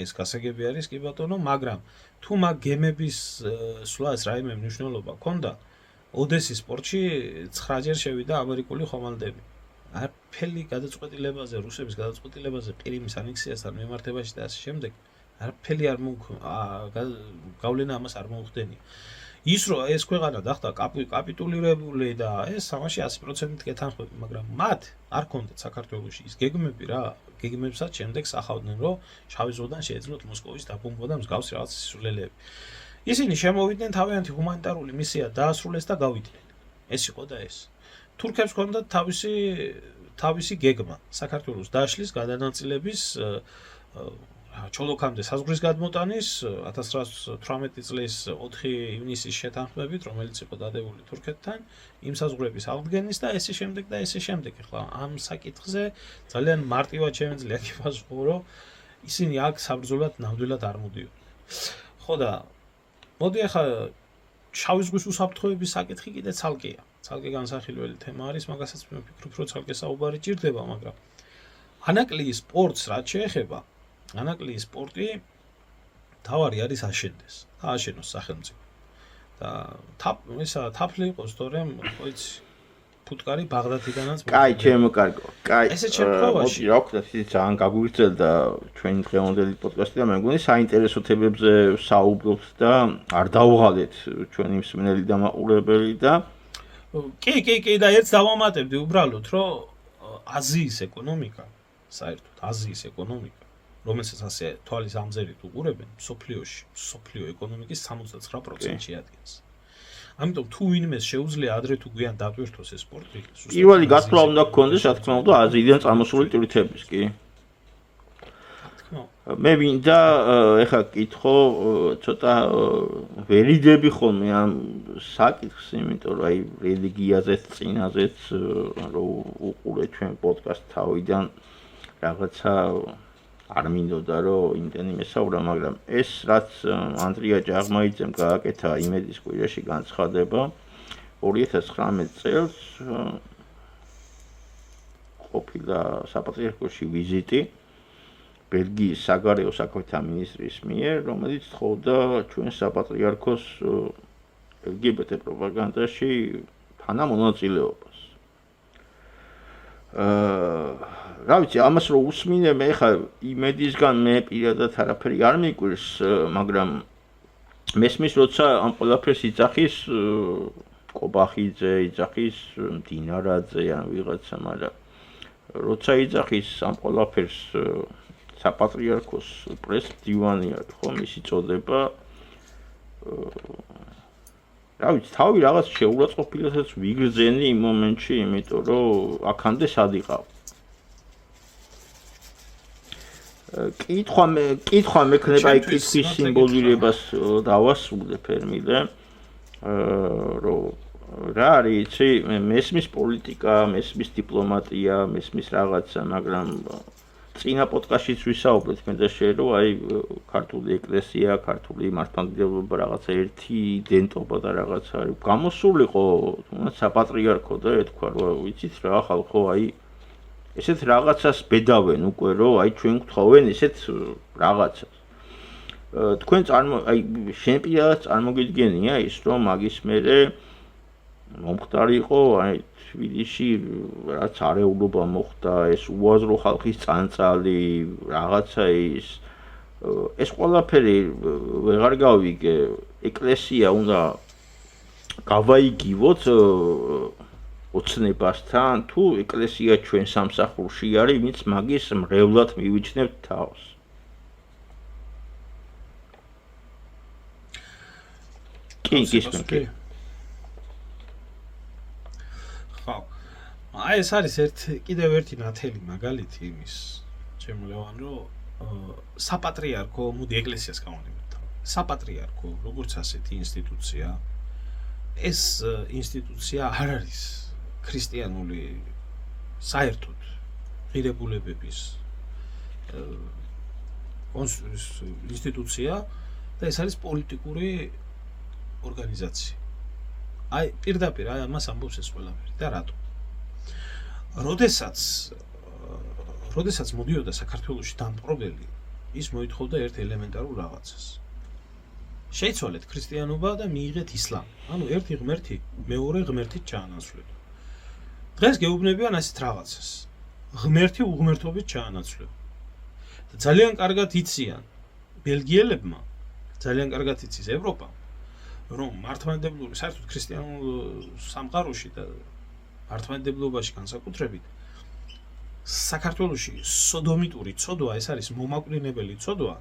ეს გასაგები არის კი ბატონო, მაგრამ თუ მაგ გემების სვლას რაიმე მნიშვნელობა ქონდა, ოდესის პორტში 9-ჯერ შევიდა ამერიკული ხომალდები. არაფერი გადაწყვეტილებაზე, რუსების გადაწყვეტილებაზე ყირიმის ანექსიასთან მიმართებაში და ასე შემდეგ, არაფერი არ გავლენა ამას არ მოუხდენია. ის რომ ეს ქვეყანა დახტა კაპიტულირებული და ეს ამაში 100%-ით გეთანხმები, მაგრამ მათ არ ქონდათ საქართველოში ის გეგმები რა, გეგმებსაც შემდეგ სახავდნენ, რომ შავი ზღვიდან შეეძლოთ მოსკოვის დაბომბვა და მსგავსი რაღაც სისულელეები. ისინი შემოვიდნენ თავიანთი ჰუმანიტარული მისია დაასრულეს და გავიდნენ. ეს იყო და ეს. თურქებს ჰქონდათ თავისი გეგმა საქართველოს დაშლის, გადანაწილების, ჩოლოქამდე საზღვრის გადმოტანის 1918 წლის 4 ივნისის შეთანხმებით, რომელიც იყო დადებული თურქეთთან, იმ საზღვრების აღდგენის და ესე შემდეგ და ესე შემდეგ. ახლა ამ საკითხზე ძალიან მარტივად შემიძლია გიფასო, რომ ისინი აქ საბრძოლოდ ნამდვილად არ მოდიოდნენ. ხო და მოდი ახლა შავი ზღვის უსაფრთხოების საკითხი კიდე ცალკეა. ცალკე განსახილველი თემა არის, მაგასაც მე ვფიქრობ, რომ ცალკე საუბარი ჭირდება, მაგრამ ანაკლიის სპორტს რაც შეეხება, ანაკლიის სპორტი თავარი არის აშენდეს და აშენოს სახელმწიფო. და თაფლი იყოს, თორემ ყოიც ფუტკარი ბაღდათიდანაც კაი, ჩემო კარგო. კაი. ესეც შემთხვევაში რა ვქნა, ისიც ძალიან გაგვიგრძელდა ჩვენი დღევანდელი პოდკასტი და მე მგონი საინტერესო თემებზე საუბრობთ და არ დავუღალეთ ჩვენი მსმენელი და მაყურებელი და კი და ერთს დავამატებდი უბრალოდ, რომ აზიის ეკონომიკა, საერთოდ აზიის ეკონომიკა, რომელსაც ასე თვალის ამზერით უყურებენ, მსოფლიო ეკონომიკის 69%-ში ადგენს. ამიტომ თუ ვინმეს შეუძლია ადრე თუ გვიან დატვირთოს ეს სპორტი, პირველი გასვლა უნდა გქონდეს, რა თქმა უნდა, აზიიდან წარმოსული ტვირთების, კი. მე მინდა ეხლა კითხო ცოტა ვერიდები ხოლმე ამ საკითხს, იმიტომ რომ აი რელიგიაზეც, წინაზეც რომ უყურე ჩვენ პოდკასტ თავიდან რაღაცა არ მინდოდა რომ იმდენი მესაურა, მაგრამ ეს რაც ანდრია ჯაღმაიძემ გააკეთა იმედის კვირაში განცხადება 2019 წელს ყოფილა საპატრიარქოში ვიზიტი ბელგიის საგარეო საქმეთა მინისტრის მიერ, რომელიც თხოვდა ჩვენ საპატრიარქოს LGBT პროპაგანდაში თანამონაწილეობას. რა ვიცი, ამას რო უსმინე მე ხა იმედისგან მე პირადად არაფერი არ მიკვირს, მაგრამ მესმის როცა ამ ყველაფერს იძახის კობახიძე, იძახის დინარაძე ან ვიღაცა, მაგრამ როცა იძახის ამ ყველაფერს საპატრიარქოს პრეს-დივანი არის ხო მისი წოდება რა ვიცი, თავი რაღაც შეურაცხყოფილასაც ვიგრძენი იმ მომენტში, იმიტომ რომ აქამდე სად იყავ. კითხვა მექნება აი კითხვის სიმბოლიზებას დავასრულე ფერმილე. რომ რა არის, იცი, მესმის პოლიტიკა, მესმის დიპლომატია, მესმის რაღაცა, მაგრამ წინა პოდკასტშიც ვისაუბრეთ მე და შენ რომ აი ქართული ეკლესია, ქართული მართლმადიდებლობა რაღაცა ერთი იდენტობა და რაღაცა არის. გამოსულიყო თუნდაც საპატრიარქო და ეთქვა რომ ვიცით რა ხალხო აი ესეთ რაღაცას ბედავენ უკვე რომ აი ჩვენ გვთხოვენ ესეთ რაღაცას. თქვენ აი შენ პირადად წარმოგიდგენია ის რომ მაგის მერე მომხდარი იყო აი თბილისში რაც არეულობა მოხდა ეს უაზრო ხალხის წანწალი რაღაცა ეს ყველაფერი ვეღარ გავიგე ეკლესია უნდა გავაიგივოთ ოცნებასთან თუ ეკლესია ჩვენ სამსახურში არის ვინც მაგის მრევლად მივიჩნევთ თავს. კი. ხო. აი ეს არის კიდევ ერთი ნათელი მაგალითი იმის, ჩემო ლევან, რომ საპატრიარქო, მოდი ეკლესიას გავანებოთ. საპატრიარქო, როგორც ასეთი ინსტიტუცია, ეს ინსტიტუცია არ არის ქრისტიანული საერთოდ ღირებულებების ინსტიტუცია და ეს არის პოლიტიკური ორგანიზაცია. აი პირდაპირ აი ამას ამბობს ეს ყველაფერი და რატო? როდესაც მოდიოდა საქართველოში დამპყრობელი, ის მოითხოვდა ერთ ელემენტარულ რაღაცას. შეიცვალეთ ქრისტიანობა და მიიღეთ ისლამი. ანუ ერთი ღმერთი მეორე ღმერთით ჩაანაცვლება. დღეს გეუბნებიან ასეთ რაღაცას. ღმერთი უღმერთობით ჩაანაცვლება. და ძალიან კარგად იციან ბელგიელებმა, ძალიან კარგად იცის ევროპამ, რომ მართლმადიდებლური საერთოდ ქრისტიანულ სამყაროში და მართლმადიდებლობაში განსაკუთრებით საქართველოში სოდომიტური ცოდვა ეს არის მომაკვდინებელი ცოდვა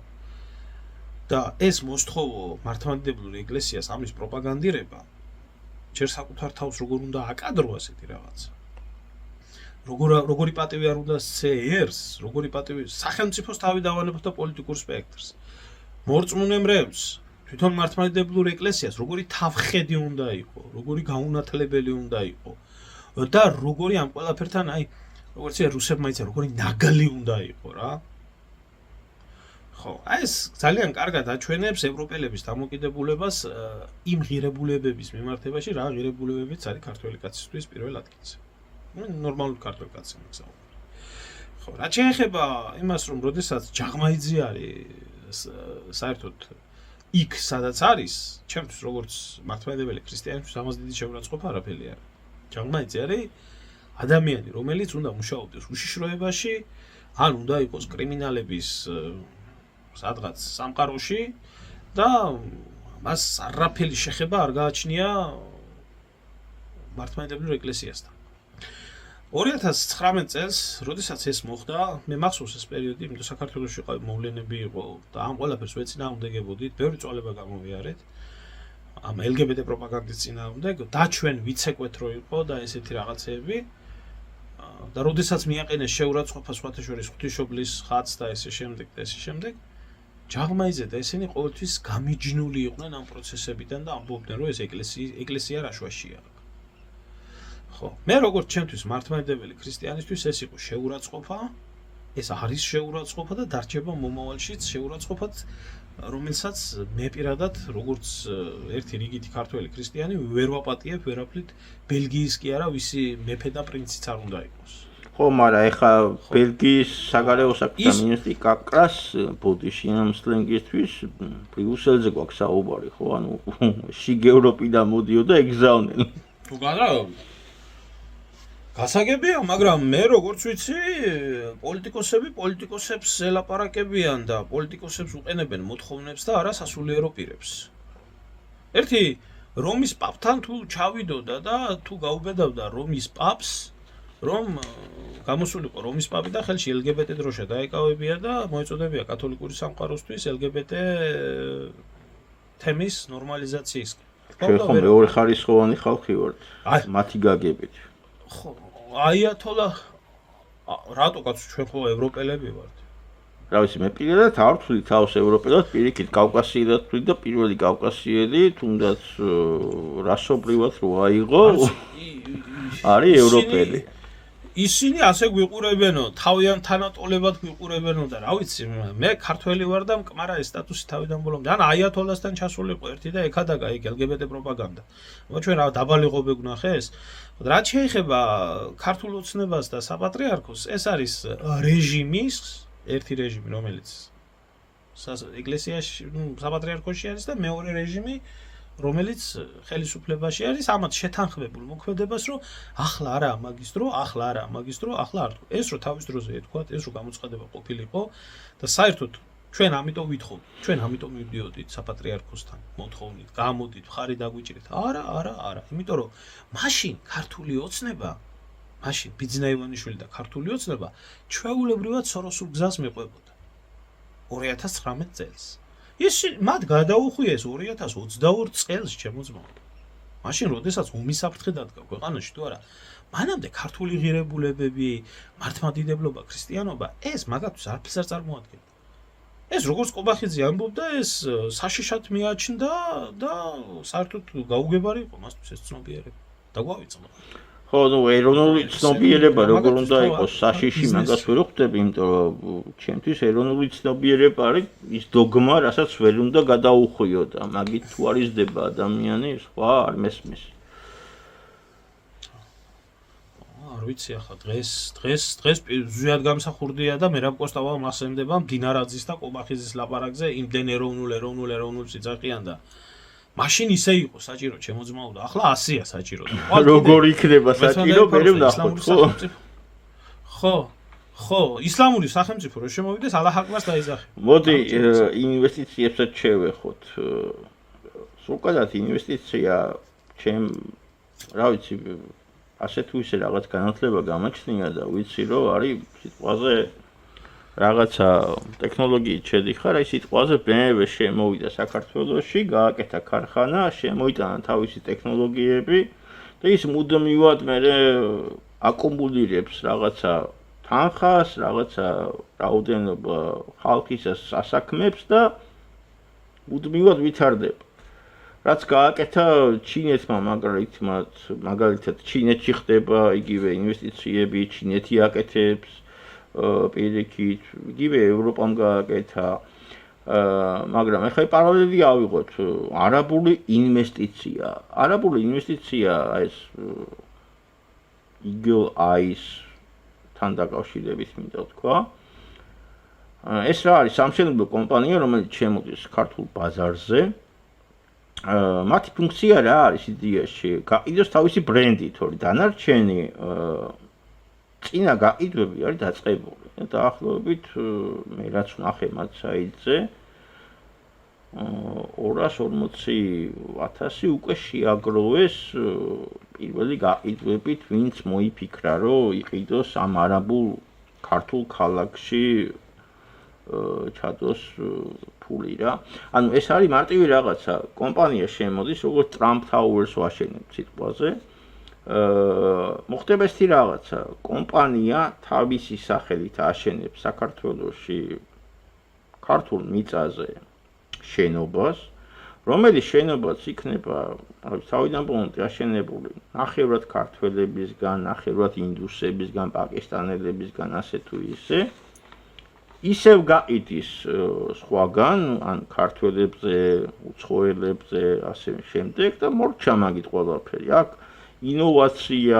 და ეს მოსთხოვო მართლმადიდებლური ეკლესიას ამის პროპაგანდირება ჯერ საკუთარ თავს როგორ უნდა აკადრო ასეთი რაღაცა. როგორი პატივი არ უნდა სცეს, როგორი პატივი სახელმწიფოს თავი დავანებოთ და პოლიტიკურ სპექტრს. მორწმუნე მრევლს თვითონ მართლმადიდებლურ ეკლესიას როგორი თავხედი უნდა იყო, როგორი გაუნათლებელი უნდა იყო და როგორი ამ ყველაფერთან აი როგორც რუსებმა იციან, როგორი ნაგალი უნდა იყო რა. ხო, აი ეს ძალიან კარგად აჩვენებს ევროპელების დამოკიდებულებას იმ ღირებულებების მიმართებაში, რა ღირებულებებიც არის ქართველი კაცისთვის პირველ ადგილზე. ნორმალური ქართველი კაცი მოგზაურობ. ხო, რაც შეეხება იმას, რომ როდესაც ჯაღმაიძე არის საერთოდ იქ სადაც არის, ჩემთვის როგორც მართლმადიდებელი ქრისტიანისთვის ამას დიდი შეურაცხყოფა არაფერი არ. ჯაღმაიძე არის ადამიანი, რომელიც უნდა მუშაობდეს უშიშროებაში, ან უნდა იყოს კრიმინალების სადღაც სამყაროში და მას არაფერი შეხება არ გააჩნია მართლმადიდებლურ ეკლესიასთან. 2019 წელს, როდესაც ეს მოხდა, მე მახსოვს ეს პერიოდი, იმიტომ საქართველოში ყავი მოვლენები იყო და ამ ყველაფერს ვეწინააღმდეგებოდით, ბევრი წვალება გამოვიარეთ. ამ LGBT პროპაგანდის წინააღმდეგ, დაჩვენ ვიცეკვეთ რო იყო და ესეთი რაღაცეები. და როდესაც მიაყენეს შეურაცხყოფა სხვათა შორის ღვთისმშობლის ხატს და ესე შემდეგ, ჯაღმაიძე და ესენი ყოველთვის გამიჯნული იყვნენ ამ პროცესებიდან და ამბობდნენ, რომ ეს ეკლესია რაშვაშია. ხო, მე როგორც ჩემთვის მართლმადიდებელი ქრისტიანისთვის ეს იყო შეურაცხყოფა, ეს არის შეურაცხყოფა და დარჩება მომავალშიც შეურაცხყოფად, რომელსაც მე პირადად როგორც ერთი რიგითი ქართველი ქრისტიანი ვერ ვაპატიებ ვერაფრით ბელგიის კი არა, ვისი მეფე და პრინციც არ უნდა იყოს. ხო, მაგრამ ეხა ბელგიის საგარეო საქმეთა მინისტრი კაკრას ბოდიში ამ სლენგისთვის ბრიუსელზე გვაქვს საუბარი, ხო, ანუ შიგ ევროპიდან მოდიოდა ეგზავნენ. თუ გადავიდე გასაგებია, მაგრამ მე როგორც ვიცი, პოლიტიკოსებს ელაპარაკებიან და პოლიტიკოსებს უყენებენ მოთხოვნებს და არა სასულიერო პირებს. ერთი რომის პაპთან თუ ჩავიდოდა და თუ გაუბედავდა რომის პაპს, რომ გამოსულიყო რომის პაპი და ხელში LGBT დროშა დაეკავებია და მოეწოდებია კათოლიკური სამყაროსთვის LGBT თემის ნორმალიზაციისკენ. ჩვენ ხომ მეორე ხარისხოვანი ხალხი ვართ. მათი გაგებით. ხო, აიათოლა რატო კაცო ჩვენ ხო ევროპელები ვართ? რა ვიცი, მე პირადად არ ვთვლი თავს ევროპელად, პირიქით კავკასიელად ვთვლი და პირველი კავკასიელი, თუნდაც რასობრივად რო აიღო, არის ევროპელი. ისინი ასე გვიყურებენო, თავიანთ თანატოლებად გვიყურებენო და რა ვიცი, მე ქართველი ვარ და მკმარა ეს სტატუსი თავიდან ბოლომდე. ან აიათოლასთან ჩასულიყო ერთი და ეკადაგა იქ LGBT პროპაგანდა. მაგრამ ჩვენ რა დაბალი ღობე გნახეს? რაც შეეხება ქართულ ოცნებას და საპატრიარქოს, ეს არის რეჟიმის ერთი რეჟიმი, რომელიც ეკლესიაში, საპატრიარქოში არის და მეორე რეჟიმი, რომელიც ხელისუფლებაში არის, ამათ შეთანხმებულ მოქმედებას, რომ ახლა არა მაგისტრო, ახლა არა მაგისტრო, ახლა არ. ეს რო თავის დროზე ეთქვათ, ეს რო გამოცხადება ყოფილიყო და საერთოდ ჩვენ ამიტომ ვითხოვთ, ჩვენ ამიტომ მივდიოდით საპატრიარქოსთან, მოთხოვნით, გამოდით, მხარი დაგვიჭრით. არა, იმიტომ რომ მაშინ ქართული ოცნება, მაშინ ბიძინა ივანიშვილი და ქართული ოცნება ჩვეულებრივად სოროსულ გზას მიყვებოდა 2019 წელს. ის მათ გადაუხვიეს 2022 წელს, ჩემო ძმაო. მაშინ როდესაც ომის საფრთხე დადგა ქვეყანაში თუ არა, მანამდე ქართული ღირებულებები, მართლმადიდებლობა, ქრისტიანობა, ეს მაგათთვის არაფერს არ წარმოადგენდა. ეს როგორც ყობახიძე ამბობდა, ეს საშიშად მიაჩნდა და საერთოდ გაუგებარი იყო მასთვის ეს ცნობიერება. დაგვავიწყდა. ხო, ნუ ეროვნული ცნობიერება როგორ უნდა იყოს საშიში, მაგას ვერ ვხვდები, იმიტომ რომ ჩემთვის ეროვნული ცნობიერება არის ის დოგმა, რასაც ვერ უნდა გადაუხვიოდა. მაგით თუ არ იზრდება ადამიანი, სხვა არ მესმის. არ ვიცი ახლა დღეს ზუსტად გამსახურდია და მერაბ კოსტავა მასემდება მდინარაძის და ყობახიძის ლაპარაკზე იმდენ ეროვნულ სიძახიან და მაშინ ისე იყო საჭირო ჩემო ძმაო და ახლა 100-ია საჭირო. როგორ იქნება საჭირო, მე ვნახოთ, ხო? ხო, ისლამური სახელმწიფო რო შემოვიდეს, ალაჰ აკბარს დაიძახე. მოდი ინვესტიციებსაც შევეხოთ. სულკადად ინვესტიცია ჩემ რა ვიცი ასე თუ ისე რაღაც განათლება გამაჩნია და ვიცი რომ არის სიტყვაზე რაღაცა ტექნოლოგიით შედიხარ, აი სიტყვაზე BMW შემოვიდა საქართველოში, გააკეთა ქარხანა, შემოიტანა თავისი ტექნოლოგიები და ის მუდმივად მე აკუმულირებს რაღაცა თანხას, რაღაცა რაოდენობა ხალხისას სასაქმებს და მუდმივად ვითარდება. რაც გააკეთა ჩინეთმა, მაგალითად ჩინეთში ხდება იგივე ინვესტიციები, ჩინეთი აკეთებს პირიქით, იგივე ევროპამ გააკეთა, მაგრამ ეხლა პარალელი ავიღოთ არაბული ინვესტიცია. არაბული ინვესტიცია ეს Eagle Eyes-თან დაკავშირებით მინდა ვთქვა. ეს რა არის სამშენებლო კომპანია, რომელიც შემოდის ქართულ ბაზარზე. მათი ფუნქცია რა არის იდეაში? გაყიდოს თავისი ბრენდი, თორე დანარჩენი წინა გაყიდვები არის დაწყებული. დაახლოებით მე რაც ვნახე მათ საიტზე 240,000 უკვე შეაგროვეს პირველი გაყიდვებით, ვინც მოიფიქრა, რომ იყიდოს ამ არაბულ ქართულ ქალაქში ჩადოს ფული რა. ანუ ეს არის მარტივი რაღაცა. კომპანია შემოდის, როგორც Trump Towers ვაშენებს სიტყვაზე. მოხდება ესეთი რაღაცა. კომპანია თავისი სახელით აშენებს საქართველოში ქართულ მიწაზე შენობას, რომელიც შენობაც იქნება თავიდან ბოლომდე აშენებული ნახევრად ქართველებისგან, ნახევრად ინდუსებისგან, პაკისტანელებისგან, ასე თუ ისე. ისევ გაყიდის სხვაგან, ან ქართველებზე, უცხოელებზე, ასე შემდეგ და მორჩა მაგით ყველაფერი. აქ ინოვაცია,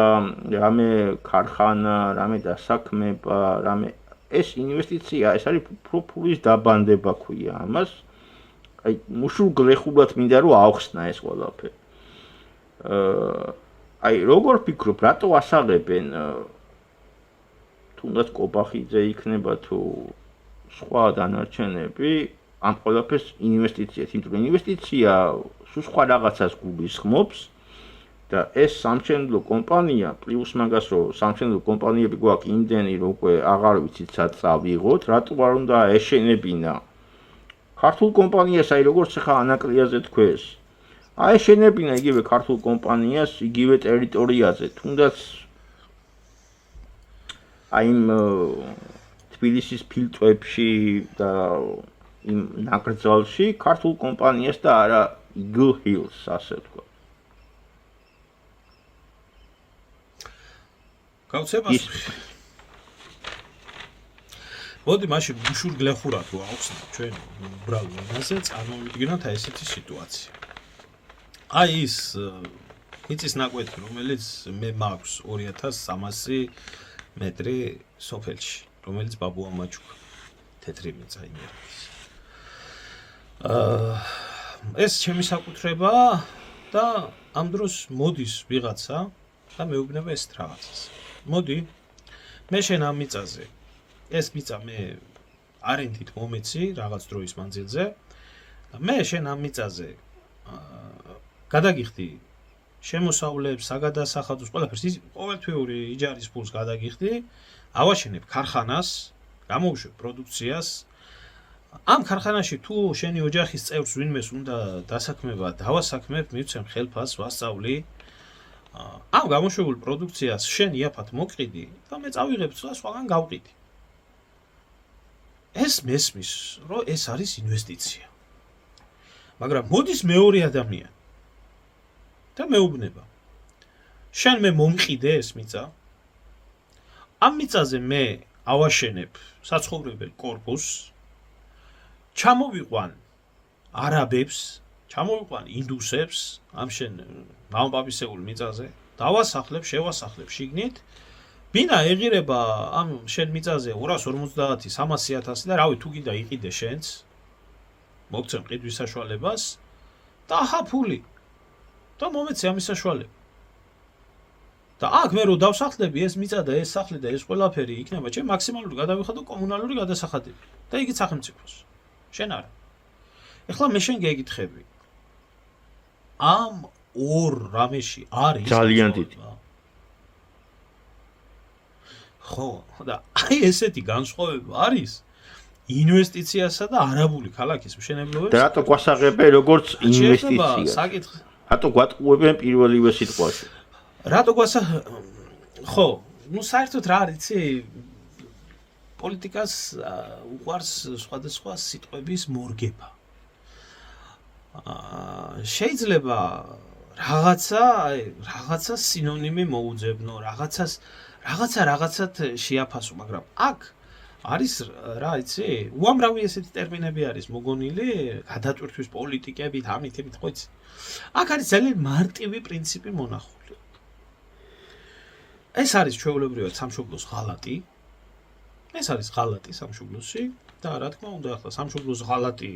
რამე ქარხანა, რამე დასაქმება, რამე ეს ინვესტიცია, ეს არის ფულის დაბანდება ქვია ამას. აი მუშულ გლეხულად მინდა რომ ავხსნა ეს ყველაფერი. აი როგორ ფიქრობ, რატო ასაღებენ თუნდაც ყობახიძე იქნება თუ სხვა დანარჩენები ამ ყველაფერს ინვესტიციას, იმიტომ რომ ინვესტიცია სულ სხვა რაღაცას გულისხმობს და ეს სამშენებლო კომპანია პლუს მაგას რომ სამშენებლო კომპანიები გვაქვს იმდენი რომ უკვე აღარ ვიცით სად წავიღოთ, რატო არ უნდა ეშენებინა ქართულ კომპანიას აი როგორც ხა ანაკლიაზე თქვეს. აი შენებინა იგივე ქართულ კომპანიას იგივე ტერიტორიაზე, თუნდაც აი თბილისის ფილტვებში და იმ ნაკრძალში ქართულ კომპანიას და არა Eagle Hills, ასე ვთქვა. გავცებას მოდი მაშინ უშურგლეხურად თუ აუხსნათ ჩვენ უბრალო ენაზე წარმოვიდგინოთ აი ესეთი სიტუაცია. აი ის იცის ნაკვეთი, რომელიც მე მაქვს 2300 მეტრი სოფელში, რომელიც ბაბუა მაჩუკა თეთრი მიწა იმერეთის. ეს ჩემი საკუთრება და ამ დროს მოდის ვიღაცა და მეუბნება ეს რაღაცას. მოდი მე შენ ამ მიწაზე ეს მიწა მე არენდით მომეცი რაღაც დროის მანძილზე და მე შენ ამ მიწაზე გადაგიხდი შემოსავლებს, საგადასახადოს, ყველაფერს ყოველთვიური იჯარის ფულს გადაგიხდი, ავაშენებ ქარხანას, გამოვშვებ პროდუქციას. ამ ქარხანაში თუ შენი ოჯახის წევრს ვინმეს უნდა დასაქმება, დავასაქმებ, მივცემ ხელფას, ვასწავლი. ამ გამოშვებულ პროდუქციას შენ იაფად მოყიდი და მე წავიღებ სხვაგან გავყიდი. ეს მესმის, რომ ეს არის ინვესტიცია. მაგრამ მოდის მეორე ადამიანი და მეუბნება. შენ მე მომყიდე ეს მიწა. ამ მიწაზე მე ავაშენებ საცხოვრებელ კორპუსს. ჩამოვიყვან არაბებს, ჩამოვიყვან ინდუსებს ამ შენ მამაპაპისეულ მიწაზე, დავასახლებ, შევასახლებ შიგნით. ბინა ეღირება ამ შენ მიწაზე 250-300,000 და რავი თუ კიდე იყიდე შენც. მოგცემ ყიდვის საშუალებას და ახა ფული. და მომეცი ამის საშუალება. და აქ მე რო დავსახლები ეს მიწა და ეს სახლი და ეს ყველაფერი იქნება ჩემ მაქსიმალური გადავიხადო კომუნალური გადასახადები და იგიც სახელმწიფოს. შენ არა. ეხლა მე შენ გეკითხები. ამ ორ რამეში არის ძალიან დიდი. ხო, და აი ესეთი განსხვავება არის ინვესტიციასა და არაბული ქალაქის მშენებლობებს. და რატო გვასაღებენ როგორც ინვესტიციას? საკითხი. რატო გვატყუებენ პირველივე სიტყვაში? რატო ხო, ну საერთოდ რა არის, იცი? პოლიტიკას უყვარს სხვადასხვა სიტყვების მორგება. შეიძლება რაღაცა სინონიმი მოუძებნო, რაღაცად შეაფასო, მაგრამ აქ არის რა იცი? უამრავი ესეთი ტერმინები არის მოგონილი, გადატვირთვის პოლიტიკებით, ამით ხო იცი? აქ არის ძალიან მარტივი პრინციპი მონახული. ეს არის ჩვეულებრივად სამშობლოს ღალატი. ეს არის ღალატი სამშობლოში და რა თქმა უნდა ახლა სამშობლოს ღალატი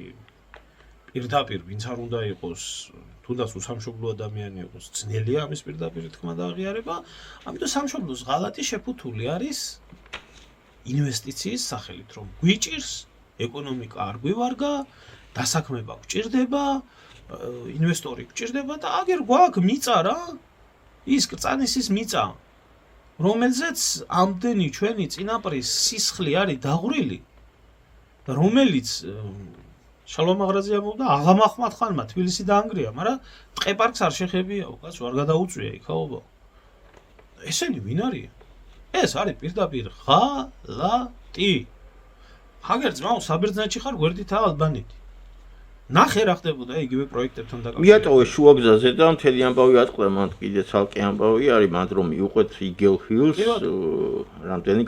პირდაპირ ვინც არ უნდა იყოს, თუნდაც უსამშობლო ადამიანი იყოს, ძნელია ამის პირდაპირ თქმა და აღიარება, ამიტომ სამშობლოს ღალატი შეფუთული არის ინვესტიციის სახელით, რომ გვიჭირს, ეკონომიკა არ გვივარგა, დასაქმება გვჭირდება, ინვესტორი გვჭირდება და აგერ გვაქვს მიწა რა, ის კრწანისის მიწა, რომელზეც ამდენი ჩვენი წინაპრის სისხლი არის დაღვრილი და რომელიც შალვა მაღრაზია მოვდა აღამ ახმად ხანმა თბილისი დაანგრია, მაგრამ ტყეპარკს არ შეხებიაო, კაც არ გადაუწვია იქაობა. ესენი ვინ არიან? ეს არის პირდაპირ ღალატი. ჰაგერ ძმაო, საბერძნეთში ხარ, გვერდითაა ალბანეთი. ნახე რა ხდებოდა იგივე პროექტებთან დაკავშირებით. მიატოვე შუაგზაზე და მთელი ამბავი ატყდა, მან კიდე ცალკე ამბავი არის, მან რომ მიუყვეთ Eagle Hills, რამდენი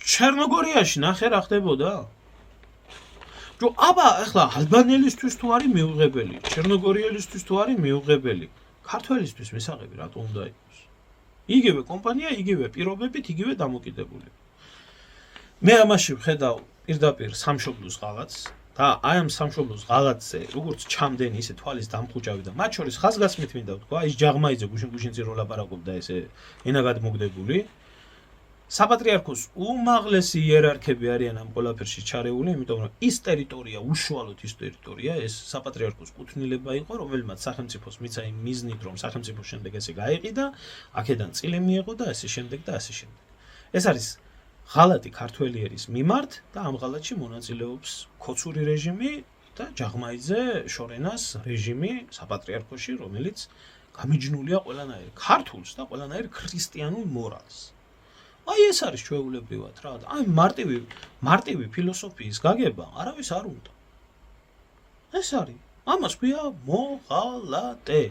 ჩერნოგორიაში ნახე რა ხდებოდა? რომ აბა ახლა ალბანელისთვის თუ არის მიუღებელი, ჩერნოგორიელისთვის თუ არის მიუღებელი, ქართველისთვის მისაღები რატო უნდა იყოს? იგივე კომპანია, იგივე პირობებით, იგივე დამოკიდებული. მე ამაში ვხედავ პირდაპირ სამშობლოს ღალატს და აი ამ სამშობლოს ღალატზე როგორც ჩამდენი ისე თვალის დამხუჭავი და მათ შორის ხაზგასმით მინდა ვთქვა, ის ჯაღმაიძე გუშინ-გუშინზე რო ლაპარაკობდა ესე ენაგად მოგდებული. საპატრიარქოს უმაღლესი იერარქები არიან ამ ყველაფერში ჩარეული, იმიტომ რომ ის ტერიტორია, უშუალოდ ის ტერიტორია, ეს საპატრიარქოს კუთვნილება იყო, რომელმაც სახელმწიფოს მიცა იმ მიზნით, რომ სახელმწიფო შემდეგ ესე გაეყიდა, აქედან წილი მიეღო და ასე შემდეგ და ასე შემდეგ. ეს არის ღალატი ქართველიერის მიმართ და ამ ღალატში მონაწილეობს ქოცური რეჟიმი და ჯაღმაიძე შორენას რეჟიმი საპატრიარქოში, რომელიც გამიჯნულია ყველანაირ ქართულს და ყველანაირ ქრისტიანულ მორალს. აი ეს არის ჩვეულებრივად რა. აი მარტივი ფილოსოფიის გაგება არავის არ უნდა. ეს არის. ამას ქვია მოღალატე.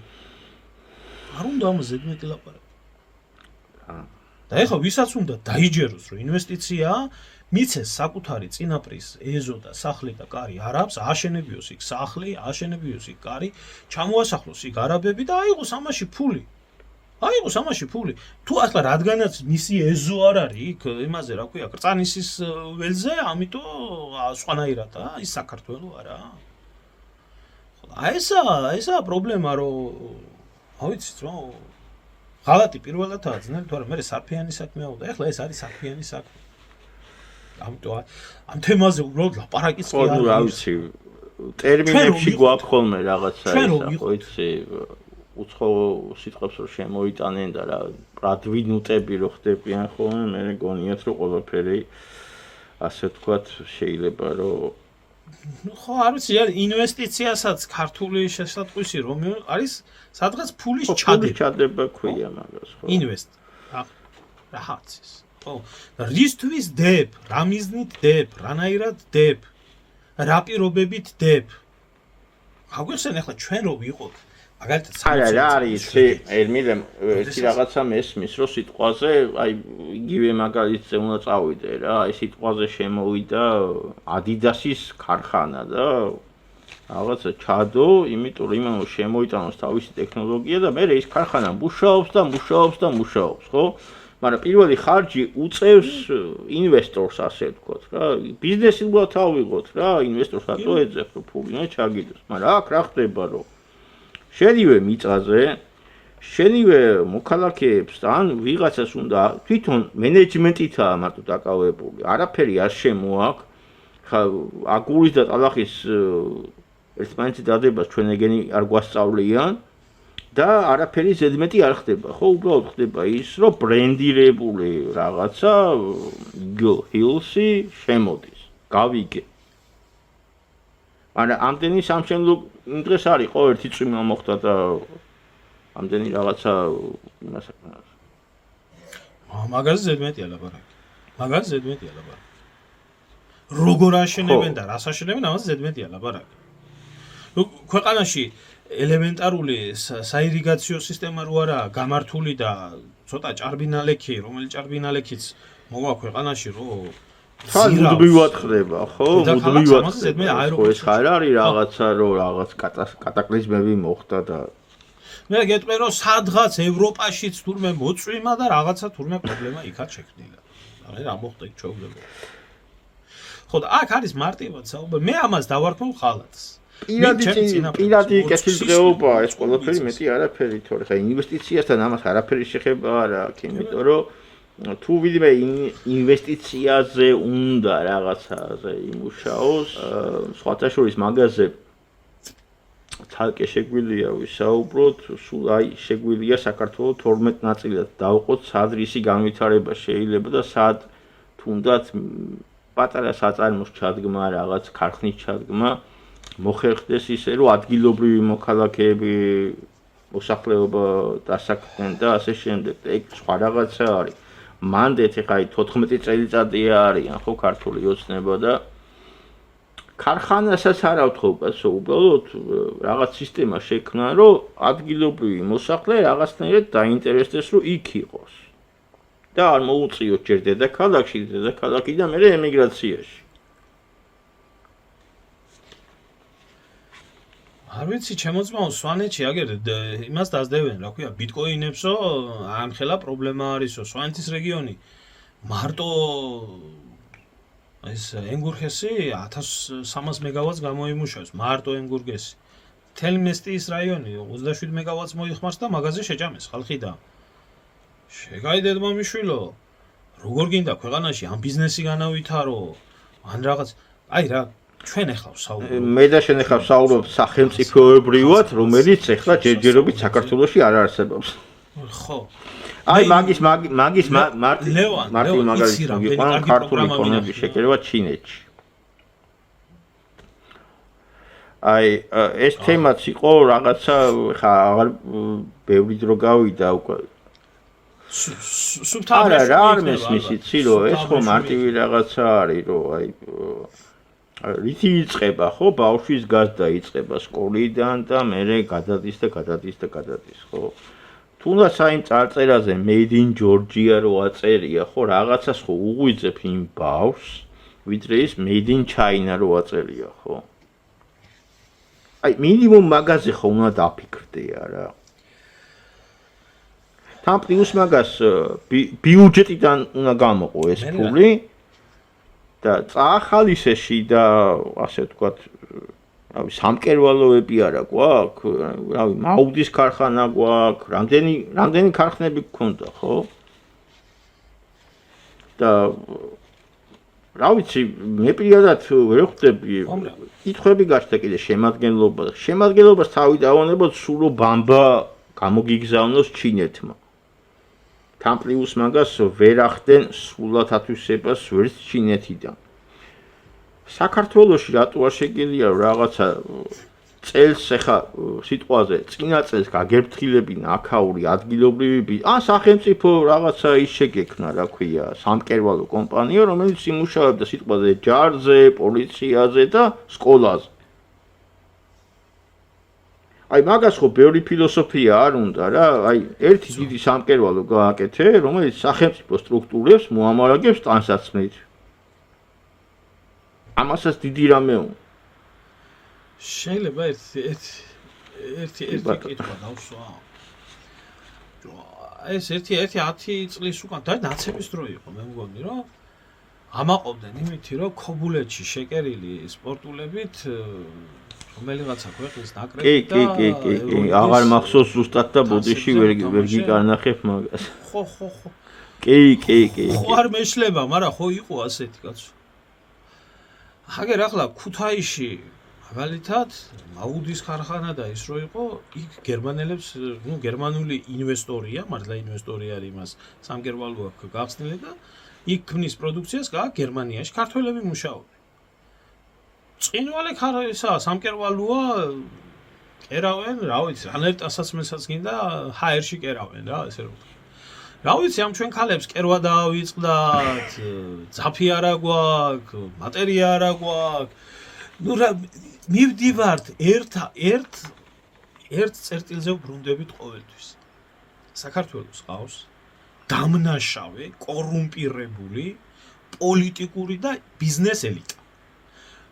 არ უნდა ამას ზედმეტი ლაპარაკი. და ეხლა ვისაც უნდა დაიჯეროს, რომ ინვესტიციაა, მიცეს საკუთარი წინაპრის ეზო და სახლი და კარი არაბს, აშენებიოს იქ სახლი, აშენებიოს იქ კარი, ჩამოასახლოს იქ არაბები და აიღოს ამაში ფული. აიღოს ამაში ფული. თუ ახლა რადგანაც მისი ეზო არ არის იქ იმაზე რა ქვია, კრწანისის ველზე, ამიტომ სხვანაირადაა, ის საქართველო არა. აი ესაა პრობლემა, რომ ავიცით რომ ღალატი პირველადაა ძნელი, თორემ მე სარფიანი საქმეა და ეხლა ეს არის სარფიანი საქმე. ამიტომ ამ თემაზე უბრალოდ ლაპარაკიც კი არ ვიცი. ტერმინებში გვაქვს ხოლმე რაღაცა ისა, ხო იცი, უცხო სიტყვებს რომ შემოიტანენ და რა პრადვინუტები რო ხდებიან ხოლმე, მე მგონიათ რომ ყველაფერი ასე ვთქვათ შეიძლება რომ ხო არ ვიცი, ინვესტიციასაც ქართული შესატყვისი რომ არის სადღაც ფულის ჩადება ქვია მაგას, ხო? ინვესტ. რააც ის. ხო, რისთვის დებ, რა მიზნით დებ, რანაირად დებ, რა პირობებით დებ. აგვიხსენ ახლა ჩვენ რო ვიყოთ მაგალითად რა არის ερμილემ ერთი რაღაცა მესმის რომ სიტყვაზე აი იგივე მაგალითზე უნდა წავიდე რა აი სიტყვაზე შემოვიდა ადიდასის ქარხანა და რაღაცა ჩადო იმიტომ რომ შემოიტანოს თავისი ტექნოლოგია და მე ის ქარხანა მუშაობს ხო მაგრამ პირველი ხარჯი უწევს ინვესტორს ასე ვთქვათ რა ბიზნესი უნდა თავიღოთ რა ინვესტორს რატო ეძებს რომ ფული ჩაგიდოს მაგრამ აქ რა ხდება რომ შენივე მიწაზე, შენივე მოქალაქეებს ან ვიღაცას უნდა თვითონ მენეჯმენტითაა მარტო დაკავებული. არაფერი არ შემოაქვს. ხა აგურის და ტალახის ერთმანეთის დადებას ჩვენ ეგენი არ გვასწავლიან და არაფერი ზედმეტი არ ხდება. ხო, უბრალოდ ხდება ის, რომ ბრენდირებული რაღაცა ჰილსი შემოდის. გავიგე. არა, ამდენი სამშენებლო დღეს არის ხო ერთი წვიმა მოხდა და ამდენი რაღაცა იმას მაგაზე ზედმეტია ლაპარაკი. როგორ აშენებენ და რას აშენებენ, ამაზე ზედმეტია ლაპარაკი. ქვეყანაში ელემენტარული საირიგაციო სისტემა რო არაა გამართული და ცოტა ჭარბინალექი, რომელიც ჭარბინალექიც მოვა ქვეყანაში რო მუდმივად ხდება, ხო? მუდმივად ხდება. ეს არ არის რაღაცა რომ რაღაც კატაკლიზმები მოხდა და მე გეტყვი რომ სადღაც ევროპაშიც თურმე მოწვიმა და რაღაცა თურმე პრობლემა იქაც შექმნილა. აი რა მოხდა იქ ჩვეულებრივ. ხო და აქ არის მარტივად საუბარი. მე ამას დავარქმევ ღალატს. პირადი კეთილდღეობა ეს ყველაფერი მეტი არაფერი თორე ხა ინვესტიციასთან ამას არაფერი შეხება არ აქვს, იმიტომ რომ თუ ვიდმე ინვესტიციაზე უნდა რაღაცაზე იმუშაოს, სხვათა შორის მაგაზე თალკე შეგვიძლია ვისაუბროთ, სულ აი შეგვიძლია საქართველოს 12 ნაწილად დავყოთ, სად რისი განვითარება შეიძლება და სად თუნდაც პატარა საწარმოს ჩადგმა, რაღაც ქარხნის ჩადგმა მოხერხდეს ისე, რომ ადგილობრივი მოქალაქეები მოსახლეობა დასაქმდნენ და ასე შემდეგ. ეგ სხვა რაღაცა არის. მანდეთ ეხა 14 წელიწადია არიან ხო ქართული ოცნება და ქარხანასაც არ ავთხოვებასო უბრალოდ რაღაც სისტემა შექმნა რომ ადგილობრივი მოსახლე რაღაცნაირად დაინტერესდეს რომ იქ იყოს და არ მოუწიოთ ჯერ დედაქალაქში და მერე ემიგრაციაში არ ვიცი ჩემოწმაო სვანეთში აგერ იმას დაძდევენ რა ქვია ბიტკოინებსო ამ ხელა პრობლემა არისო სვანეთის რეგიონი მარტო ეს ენგურგესი 1300 მეგავატს გამოიმუშავებს მარტო ენგურგესი თელმესტიის რაიონი 27 მეგავატს მოიხმარს და მაღაზია შეჭამეს ხალხი და შეგაიდეთ მომიშვილო როგორ გინდა ქვეყანაში ამ ბიზნესი განავითარო ან რაღაც აი რა ჩვენ ახლა ვსაუბრობთ. მე და შენ ახლა ვსაუბრობთ სახელმწიფოებრივად, რომელიც ახლა ჯერჯერობით საქართველოში არ არსებობს. ხო. აი მაგის მარტი ლევან, მაგალითად იცი რა, მოგიყვან კარგი ქართული პროგრამა კონების მინახია. შეკერება ჩინეთში. აი ეს თემაც იყო რაღაცა ხა აღარ ბევრი დრო გავიდა უკვე. არა რა არ მესმის იცი რომ ეს ხო მარტივი რაღაცა არის რომ აი რითი იწყება ხო ბავშვის გაზდა იწყება სკოლიდან და მერე გადადის ხო თუნდაც აი წარწერაზე made in Georgia რო აწერია ხო რაღაცას ხო უღვიძებ იმ ბავშვს ვიდრე ის made in China რო აწერია ხო აი მინიმუმ მაგაზე ხო უნდა დაფიქრდე არა თან პლუს მაგას ბიუჯეტიდან უნდა გამოყო ეს ფული და წაახალისეში და ასე ვთქვათ რავი სამკერვალოები არა გვაქვს რავი მაუდის ქარხანა გვაქვს რამდენი ქარხნები გქონდა ხო და რა ვიცი მე პირადად ვერ ხვდები კითხვები გაჩნდა კიდე შემადგენლობას თავი დავანებოთ სულ რომ ბამბა გამოგიგზავნოს ჩინეთმა თან პლუს მაგას ვერ ახდენ სრულად ათვისებას ვერც ჩინეთიდან საქართველოში რატო არ შეგიძლია რაღაცა წელს ახლა სიტყვაზე წინა წელს გაგერფრთხილებინა აქაური ადგილობრივი სახელმწიფო რაღაცა ის შეგექმნა რა ქვია სამკერვალო კომპანია რომელიც იმუშავებდა სიტყვაზე ჯარზე პოლიციაზე და სკოლაზე აი მაგას ხო ბევრი ფილოსოფია არ უნდა რა აი ერთი დიდი სამკერვალო გააკეთე რომელიც სახელმწიფო სტრუქტურებს მოამარაგებს ტანსაცმლით ამასაც დიდი რამე უნდა შეიძლება ერთი კითხვა დავსვა ეს ერთი 10 წლის უკან და ნაცების დრო იყო მე მგონი რომ ამაყობდნენ იმითი რომ ქობულეთში შეკერილი სპორტულებით რომელიღაცა ქვეყნის ნაკრები და კი აღარ მახსოვს ზუსტად და ბოდიში ვერ გიკარნახებ მაგას ხო კი ხო არ მეშლება მაგრამ ხო იყო ასეთი კაცო აგერ ახლა ქუთაისში მაგალითად მაუდის ქარხანა და ის რო იყო იქ გერმანელებს გერმანული ინვესტორია მართლა ინვესტორი არის იმას სამკერვალო აქვს გახსნილი და იქ ქმნის პროდუქციას გა გერმანიაში ქართველები მუშაობენ წინვალე ხარისა სამკერვალოა კერავენ რა ვიცი ანერტასაცმელსაც გინდა ჰაერში კერავენ რა ესე რომ რა ვიცი ამ ჩვენ ქალებს კერვა დაავიწყდათ ძაფი არა გვაქვს მატერია არა გვაქვს ნუ რა მივდივართ ერთ წერტილზე ვბრუნდებით ყოველთვის საქართველოს ყავს დამნაშავე კორუმპირებული პოლიტიკური და ბიზნეს ელიტა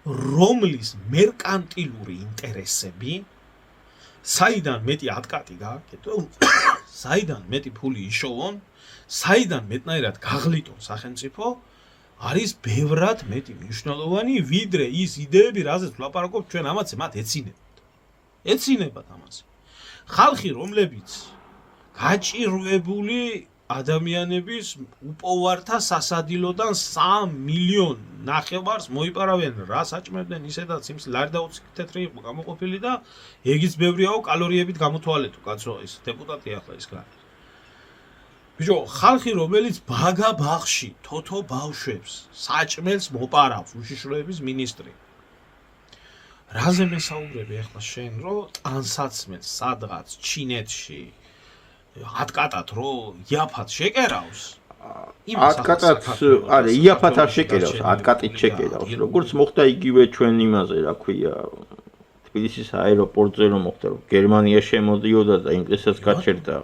რომლის მერკანტილური ინტერესები საიდან მეტი ატკატი გააკეთო საიდან მეტი ფული იშოვონ საიდან მეტნაირად გაღლიტონ სახელმწიფო არის ბევრად მეტი მნიშვნელოვანი ვიდრე ის იდეები რაზეც ვლაპარაკობთ ჩვენ ამაზე მათ ეცინებათ ამაზე ხალხი რომლებიც გაჭირვებული ადამიანების უპოვართა სასადილოდან 3 მილიონ ნახევარს მოიპარავენ რა საჭმებდნენ ისედაც იმს ლარდაუცი თეთრი იყო გამოყოფილი და ეგიც ბევრიაო კალორიებით გამოთვალეთო კაცო ის დეპუტატი ახლა ის კაცი ბიჭო ხალხი რომელიც ბაგა ბახში თოთო ბავშვებს საჭმელს მოპარავს უშიშროების მინისტრი რაზე მესაუბრები ახლა შენ რომ ტანსაცმელს სადღაც ჩინეთში ატკატათ რო იაფად შეკერავს ატკატათ არა იაფად არ შეკერავს ატკატით შეკერავს როგორც მოხდა იგივე ჩვენ იმაზე რა ქვია თბილისის აეროპორტზე რომ მოხდა რომ გერმანია შემოდიოდა და იმ დღესაც გაჩერდა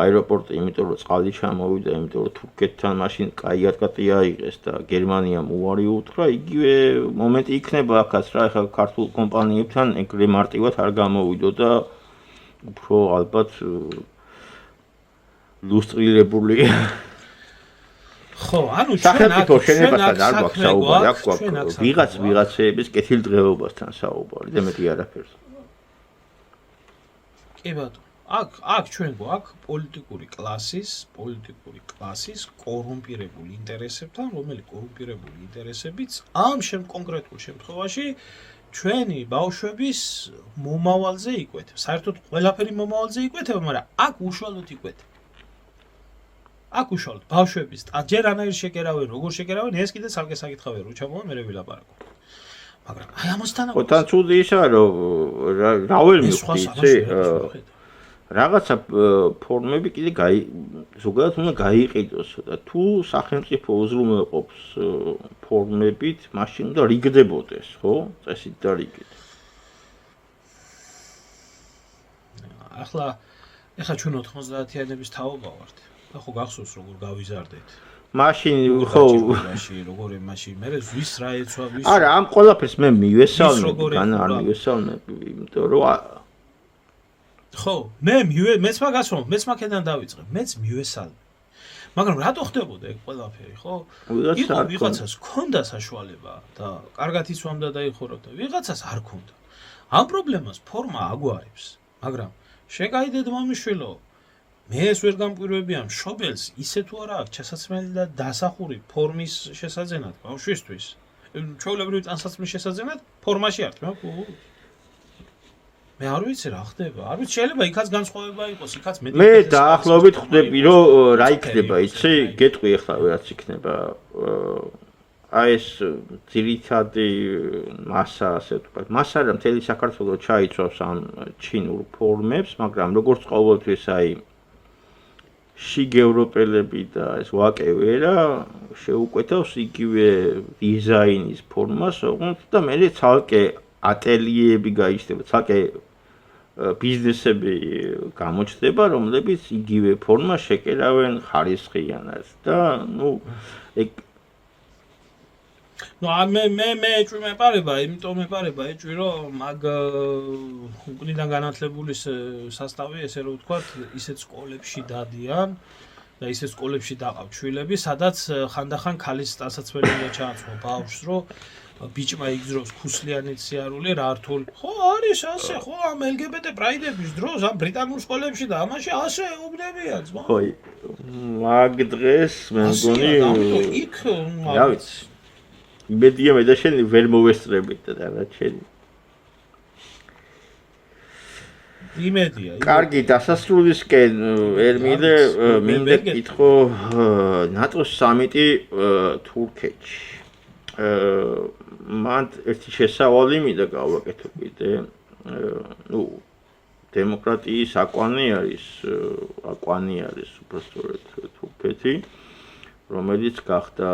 აეროპორტი იმიტომ რომ წყალი ჩამოვიდა იმიტომ რომ თურქეთთან მაშინ კაი ატკატი აიღეს და გერმანიამ უარი უთხრა იგივე მომენტი იქნება ახაც რა ახლა ქართულ კომპანიებთან ეგრე მარტივად არ გამოვიდო და უფრო ალბათ ლუსტრირებული ხო ანუ სახელმწიფო შენობასთან არ გვაქვს საუბარი აქ გვაქვს ვიღაცების კეთილდღეობასთან საუბარი და მეტი არაფერს კი ბატონო აქ ჩვენ გვაქვს პოლიტიკური კლასის კორუმპირებული ინტერესებთან რომელიც კორუმპირებული ინტერესებიც ამ კონკრეტულ შემთხვევაში ჩვენი ბავშვების მომავალზე იკვეთებს საერთოდ ყველაფერი მომავალზე იკვეთება მაგრამ აქ უშუალოდ იკვეთება აქ უშუალოდ ბავშვების ჯერ ანაირ შეკერავენ, როგორ შეკერავენ, ეს კიდე სალკე საკითხავია, რო ჩამოვა მე ვილაპარაკო. მაგრამ აი ამასთან ხო თან ცუდი ისაა რომ რა ვერ მივხვდი რაღაცა ფორმები კიდე ზოგადად უნდა გაიყიდოს და თუ სახელმწიფო უზრუნველყოფს ფორმებით, მაშინ უნდა რიგდებოდეს, ხო? წესით და რიგით. ახლა ჩვენ 90-იანების თაობა ვართ. ხო გახსოვს როგორ გავიზარდეთ. მაშინ ხო როგორ მაშინ მე ზვის რა ეცვა ვის არა ამ ყველაფერს მე მივესალმები განა არ მივესალმები იმიტომ რომ ხო მეც მაგასვამ მეც მაქედან დავიწყე მეც მივესალმები მაგრამ რატო ხდებოდა ეგ ყველაფერი ხო იყო ვიღაცას ქონდა საშუალება და კარგად იცვამდა და იხორობდა ვიღაცას არ ქონდა ამ პრობლემას ფორმა აგვარებს მაგრამ შეგაიდეთ მამიშვილო მე ეს ვერ გამკვირვებია მშობელს ისე თუ არა აქვს ჩასაცმელი და დასახური ფორმის შესაძენად ბავშვისთვის ჩვეულებრივი ტანსაცმლის შესაძენად ფორმაში არ თქმა მე არ ვიცი რა ხდება არ ვიცი შეიძლება იქაც განსხვავება იყოს იქაც მე დაახლოებით ხვდები რომ რა იქნება იცი გეტყვი ახლა ვერაც იქნება აი ეს ძირითადი მასა ასე ვთქვათ მასა რა მთელი საქართველოს ჩაიცვავს ამ ჩინურ ფორმებს მაგრამ როგორც ყოველთვის აი შიგ ევროპელები და ეს ვაკევერა შეუკვეთავს იგივე დიზაინის ფორმას, ოღონდ და მე ცალკე ატელიეები გაიხსნება, ცალკე ბიზნესები გამოჩნდება, რომლებიც იგივე ფორმას შეკერავენ ხარისხიანად და ეგ მე ეჭვი მეპარება, იმიტომ მეპარება ეჭვი, რომ მაგ უკნიდან განათლებული სასტავი, ესე რომ ვთქვათ, ისეთ სკოლებში დადიან და ისეთ სკოლებში დაყავთ შვილები, სადაც ხანდახან ქალის ტანსაცმელი უნდა ჩააცმო ბავშვს, რომ ბიჭმა იგზროს ქუსლიანი სიარული რა რთული. ხო, არის ასე, ხო, ამ LGBT პრაიდების დროს ამ ბრიტანულ სკოლებში და ამაში ასე ეუბნებიან, ძმა. ხო, მაგ დღეს მე მგონი იქ რა ვიცი იმედია მე და შენ ვერ მოვესწრებით და დანარჩენი. იმედია. კარგი, დასასრულისკენ ερμიდე მინდა გითხო ნატოს სამიტი თურქეთში. მან ერთი შესავალი მინდა გავაკეთო კიდე. დემოკრატიის აკვანი არის უბრალოდ თურქეთი, რომელიც გახდა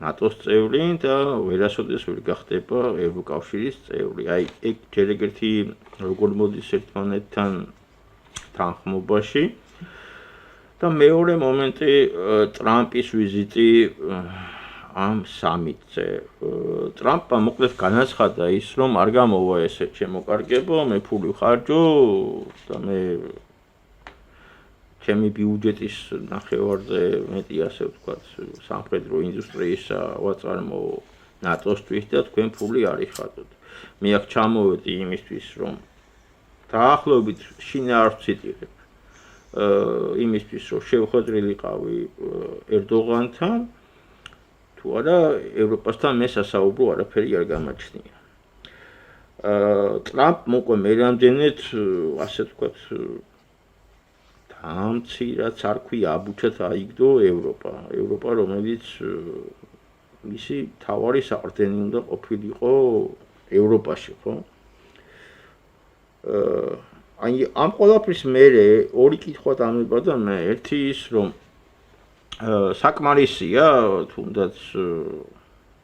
ნატოს წევრი და ვერასოდეს ვერ გახდება ევროკავშირის წევრი. აი ეგ ჯერ ერთი როგორ მოდის ერთმანეთთან თანხმობაში. და მეორე მომენტი ტრამპის ვიზიტი ამ სამიტზე. ტრამპმა მოკლედ განაცხადა ის, რომ არ გამოვა ესე შემოკარგებო, მე ფული ვხარჯო და მე ჩემი ბიუჯეტის ნახევარზე მეტი ასე ვთქვათ სამხედრო ინდუსტრიისა ვაწარმო ნატოსთვის და თქვენ ფული არ იხადოთ. მე აქ ჩამოვედი იმისთვის, რომ დაახლოებით შინაარსით იყებ. იმისთვის, რომ შევხვედრილიყავი ერდოღანთან, თუ არა ევროპასთან მე სასაუბრო არაფერი არ გამაჩნია. ტრამპ უკვე მე რამდენად ასე ვთქვათ ამცირად არ ქვია აბუჩად აიგდო ევროპა რომელიც მისი თავარი საყრდენი უნდა ყოფილიყო ევროპაში ხო აი ამ ყველაფრის მერე ორი კითხვა დამებადა მე ერთი ის რომ საკმარისია თუნდაც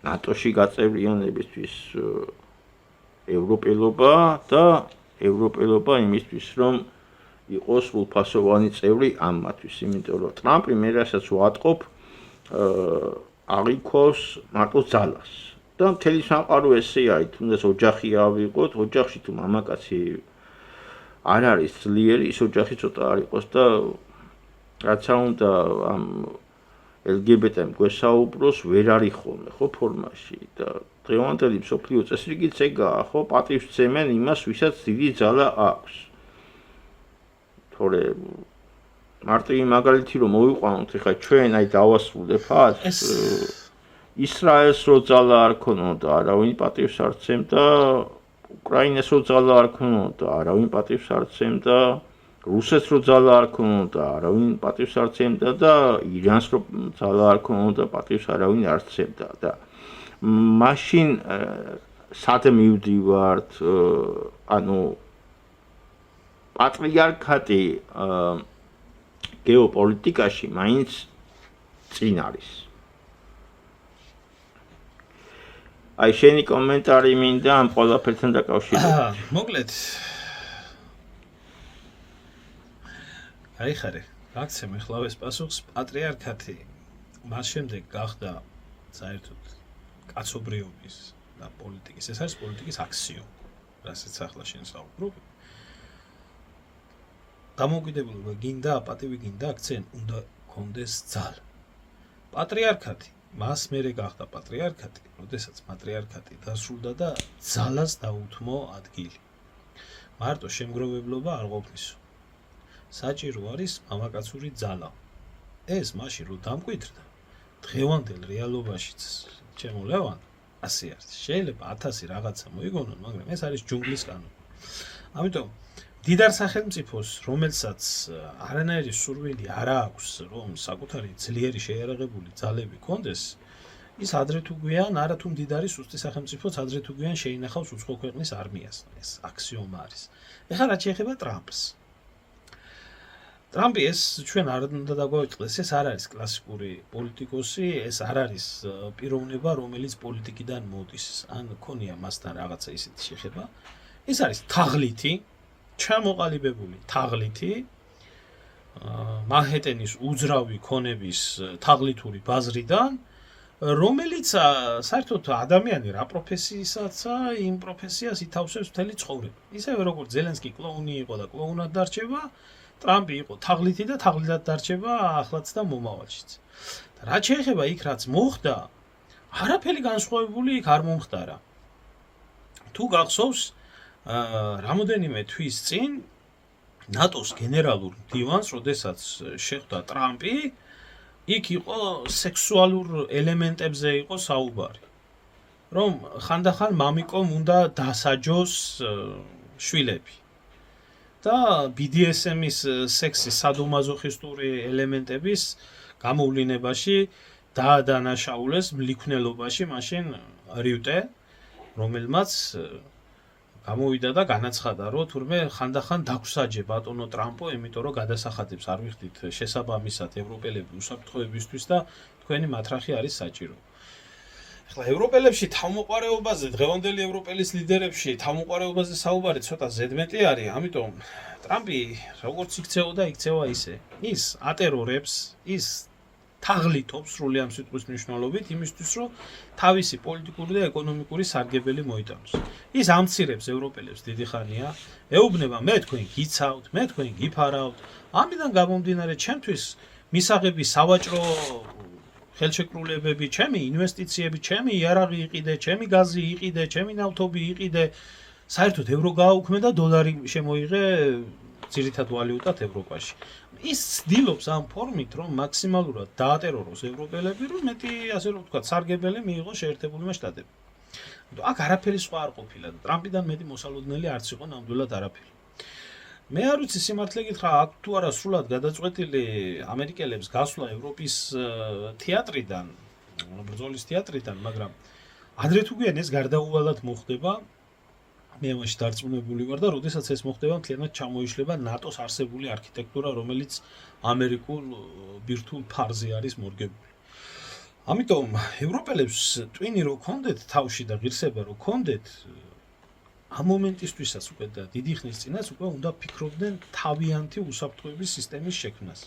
ნატოში გაწევრიანებისთვის ევროპელობა და ევროპელობა იმისთვის რომ იყოს სრულფასოვანი წევრი ამათვის, იმიტომ რომ ტრამპი მე რასაც ვატყობ აღიქოს მარტო ძალას. და მთელი სამყარო ესე არის, თუნდაც ოჯახი ავიღოთ, ოჯახში თუ მამაკაცი არ არის ძლიერი, ის ოჯახი ცოტა არ იყოს და რაცა უნდა ამ LGBT-მ გვესაუბროს, ვერ არის ხოლმე, ხო ფორმაში და დღევანდელი მსოფლიო წესრიგიც ეგაა, ხო პატივს სცემენ იმას, ვისაც დიდი ძალა აქვს. თორე მარტივი მაგალითი რომ მოვიყვანოთ, ეხლა ჩვენ აი დავასრულებთ ისრაელს რო ძალა არ ქონოდა, არავინ პატივს არ სცემდა, უკრაინას რო ძალა არ ქონოდა, არავინ პატივს არ სცემდა, რუსეთს რო ძალა არ ქონოდა, არავინ პატივს არ ემდა და ირანს რო ძალა არ ქონოდა, პატივს არავინ არ ემდა და მაშინ სად მივდივართ, ანუ პატრიარქატი გეოპოლიტიკაში მაინც წინ არის. აი შენი კომენტარი მინდა ამ ყველაფერთან დაკავშირებით. მოკლედ აიხარე, გაქცემ ეხლა ეს პასუხს პატრიარქატი მას შემდეგ გახდა საერთოდ კაცობრიობის და პოლიტიკის, ეს არის პოლიტიკის აქსიომი, რასაც ახლა შენ საუბრობ. დამოუკიდებლობა გინდა, პატივი გინდა, აქცენ უნდა კონდეს ძალა. პატრიარქატი მას მერე გახდა პატრიარქატი, როდესაც პატრიარქატი დასრულდა და ძალას დაუთმო ადგილი. მარტო შემგროვებლობა არ ყოფნისო. საჭირო არის მამაკაცური ძალა. ეს მაშინ რო დამკვიდრდა, დღევანდელ რეალობაშიც ჩემო ლევან ასე არის. შეიძლება 1000 რაღაცა მოიგონონ, მაგრამ ეს არის ჯუნგლის კანონი. ამიტომ დიდარ სახელმწიფოს, რომელსაც არანაირი სურვილი არ აქვს, რომ საკუთარი ძლიერი შეიარაღებული ძალები კონდეს, ის ადრე თუ გვიან, არა თუ მდიდარი სუსტი სახელმწიფოც ადრე თუ გვიან შეინახავს უცხო ქვეყნის არმიას. ეს აქსიომა არის. ეხლა რაც შეეხება ტრამპს. ტრამპი ეს ჩვენ არ უნდა დაგვაიწყდეს, ეს არ არის კლასიკური პოლიტიკოსი, ეს არ არის პიროვნება, რომელიც პოლიტიკიდან მოდის, ან ქონია მასთან რაღაცა ისეთი შეხება. ეს არის თაღლითი, ჩამოყალიბებული თაღლითი, მანჰეტენის უძრავი ქონების თაღლითური ბაზრიდან, რომელიც საერთოდ ადამიანი რა პროფესიისაცა, იმ პროფესიას ითავსებს მთელი ცხოვრება. ისევე როგორც ზელენსკი კლოუნი იყო და კლოუნად დარჩება, ტრამპი იყო თაღლითი და თაღლითად დარჩება ახლაც და მომავალშიც. რაც შეეხება იქ რაც მოხდა, არაფერი განსხვავებული იქ არ მომხდარა. თუ გახსოვს, რამოდენიმე თვის წინ ნატოს გენერალურ მდივანს, როდესაც შეხვდა ტრამპი, იქ იყო სექსუალურ ელემენტებზე იყო საუბარი. რომ ხანდახან მამიკომ უნდა დასაჯოს შვილები. და BDSM-ის სექსის სადომაზოხისტური ელემენტების გამოვლინებაში დაადანაშაულეს მლიქვნელობაში მაშინ რივტე, რომელმაც გამოვიდა და განაცხადა, რომ თურმე ხანდახან დაგვსაჯე ბატონო ტრამპო, იმიტომ რომ გადასახადებს არ ვიხდით შესაბამისად ევროპელები უსაფრთხოებისთვის და თქვენი მათრახი არის საჭირო. ახლა ევროპელებში თავმოყარეობაზე, დღევანდელი ევროპელის ლიდერებში თავმოყარეობაზე საუბარი ცოტა ზედმეტი არის, ამიტომ ტრამპი როგორც იქცეოდა, იქცევა ისე. ის ატერორებს, ის თაღლითობს სრული ამ სიტყვის მნიშვნელობით იმისთვის, რომ თავისი პოლიტიკური და ეკონომიკური სარგებელი მოიტანოს. ის ამცირებს ევროპელებს დიდი ხანია, ეუბნება მე თქვენ გიცავთ, მე თქვენ გიფარავთ. ამიდან გამომდინარე, ჩემთვის მისაღები სავაჭრო ხელშეკრულებები, ჩემი ინვესტიციები, ჩემი იარაღი იყიდე, ჩემი გაზი იყიდე, ჩემი ნავთობი იყიდე. საერთოდ ევრო გააუქმე და დოლარი შემოიღე ძირითად ვალიუტად ევროპაში. ის ცდილობს ამ ფორმით, რომ მაქსიმალურად დაატეროროს ევროპელები, რომ მეტი, ასე რომ ვთქვათ, სარგებელი მიიღოს შეერთებულმა შტატებმა. აქ არაფერი სხვა არ ყოფილა და ტრამპიდან მეტი მოსალოდნელი არც იყო ნამდვილად არაფერი. მე არ ვიცი სიმართლე გითხრა, აქ თუ არა სრულად გადაწყვეტილი ამერიკელებს გასვლა ევროპის თეატრიდან, ბრძოლის თეატრიდან, მაგრამ ადრე თუ გვიან ეს გარდაუვალად მოხდება. მე ამაში დარწმუნებული ვარ და როდესაც ეს მოხდება, მთლიანად ჩამოიშლება ნატოს არსებული არქიტექტურა, რომელიც ამერიკულ ბირთვულ ფარზე არის მორგებული. ამიტომ ევროპელებს ტვინი რო ქონდეთ თავში და ღირსება რო ქონდეთ, ამ მომენტისთვისაც უკვე და დიდი ხნის წინაც უკვე უნდა ფიქრობდნენ თავიანთი უსაფრთხოების სისტემის შექმნას.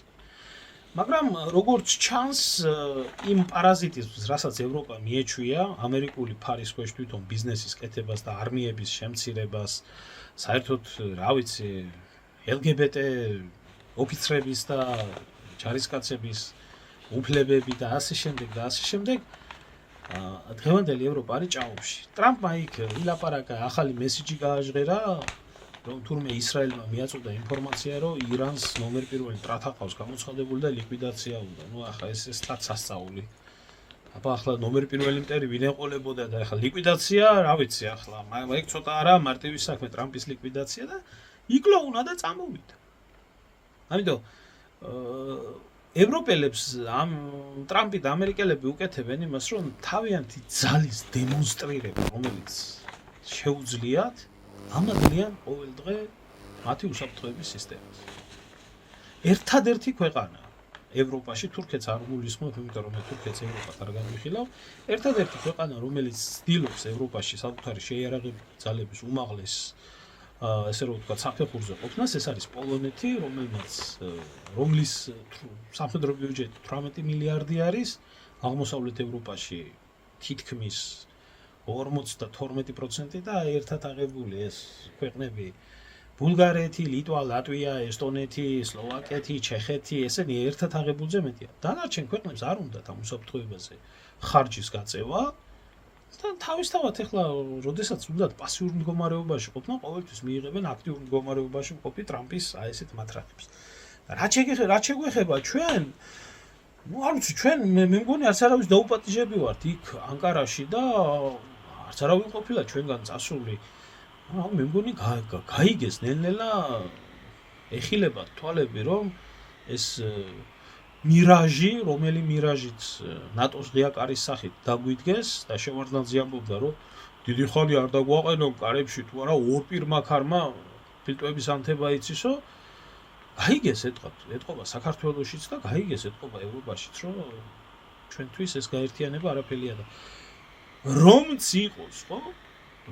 მაგრამ როგორც ჩანს, იმ პარაზიტიზმს, რასაც ევროპა მიეჩვია, ამერიკული ფარის ქვეშ თვითონ ბიზნესის კეთებას და არმიების შემცირებას, საერთოდ, რა ვიცი, LGBT ოფიცრების და ჯარისკაცების უფლებები და ასე შემდეგ და ასე შემდეგ, დღევანდელი ევროპა არის ჭაობში. ტრამპმა იქ ილაპარაკა, ახალი მესიჯი გააჟღერა, რომ თურმე ისრაელმა მიაწოდა ინფორმაცია, რომ ირანს ნომერ პირველი ტრათაყავს გამოცხადებული და ლიკვიდაცია უნდა. ნუ ახლა ეს სად სასწაული. აბა ახლა ნომერ პირველი მტერი ვინ ეყოლებოდა და ახლა ლიკვიდაცია, რა ვიცი ახლა, მაგრამ ეგ ცოტა არა მარტივი საქმე ტრამპის ლიკვიდაცია და იკლოუნა და წამოვიდა. ამიტომ ევროპელებს ამ ტრამპი და ამერიკელები უკეთებენ იმას, რომ თავიანთი ძალის დემონსტრირება, რომელიც შეუძლიათ, ამადლიან ყოველ დღე მათი უსაფრთხოების სისტემას. ერთადერთი ქვეყანა ევროპაში, თურქეთს არ გულისხმობ, იმიტომ რომ თურქეთს ევროპა არ განვიხილავ, ერთადერთი ქვეყანა, რომელიც ცდილობს ევროპაში საკუთარი შეიარაღებული ძალების უმაღლეს ესე რომ ვთქვათ, საფეხურზე ყოფნას, ეს არის პოლონეთი, რომლის სამხედრო ბიუჯეტი 18 მილიარდი არის, აღმოსავლეთ ევროპაში თითქმის 52% და ერთად აღებული ეს ქვეყნები ბულგარეთი, ლიტვა, ლატვია, ესტონეთი, სლოვაკეთი, ჩეხეთი, ესენი ერთად აღებულზე მეტია. დანარჩენ ქვეყნებს არ უნდათ ამ უსაფრთხოებაზე ხარჯის გაწევა. და თავისთავად ახლა, როდესაც უნდათ პასიურ მდგომარეობაში ყოფნა, ყოველთვის მიიღებენ აქტიურ მდგომარეობაში მყოფი ტრამპის ესეთ მათრახებს. რა შეგვეხება ჩვენ? არ ვიცი, ჩვენ მე მგონი არც არავის დაუპატიჟები ვართ იქ ანკარაში და არც არავინ ყოფილა ჩვენგან წასული. მე მგონი გაიგეს ნელ-ნელა ეხილებათ თვალები, რომ ეს მირაჟი, რომელი მირაჟიც ნატოს ღია-კარის სახით დაგვიდგეს და შევარდნაძე ამბობდა, რომ დიდი ხანი არ დაგვაყენო კარებში თუ არა ორ პირმა ქარმა ფილტვების ანთება იცისო, გაიგეს ეთყობა საქართველოშიც და გაიგეს ეთყობა ევროპაშიც, რომ ჩვენთვის ეს გაერთიანება არაფერია და რომც იყოს, ხო?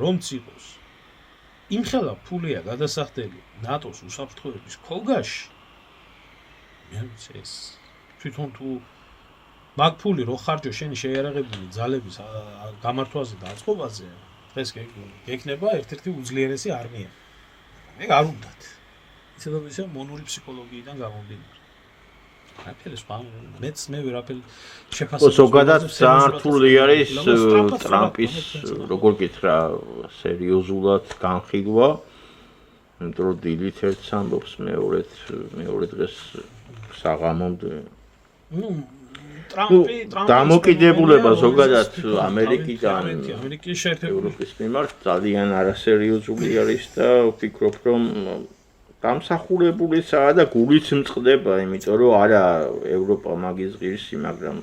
რომც იყოს. იმხელა ფულია გადასახდელი ნატოს უსაფრთხოების ქოლგაში. მე ვიცი ეს თვითონ თუ მაგ ფული რო ხარჯო შენი შეიარაღებული ძალების გამართვაზე და აწყობაზე, დღეს გექნება ერთ-ერთი უძლიერესი არმია. მე არ უნდათ. ისე მონური ფსიქოლოგიიდან გამომდინარე. არაფერი სხვა მეც მე ვერაფერი შეფასება. ზოგადად საერთული არის ტრამპის როგორ გითხრა სერიოზულად განხილვა. იმიტომ რომ დილით ერთს ამბობს, მეორე დღეს საღამომდე. ტრამპი დამოკიდებულება ზოგადად ამერიკიდან ამერიკის შეერთებული ევროპის მიმართ ძალიან არასერიოზული არის და ვფიქრობ, რომ დამსახურებულიცაა და გულიც მწყდება, იმიტომ რომ არა ევროპა მაგის ღირსი, მაგრამ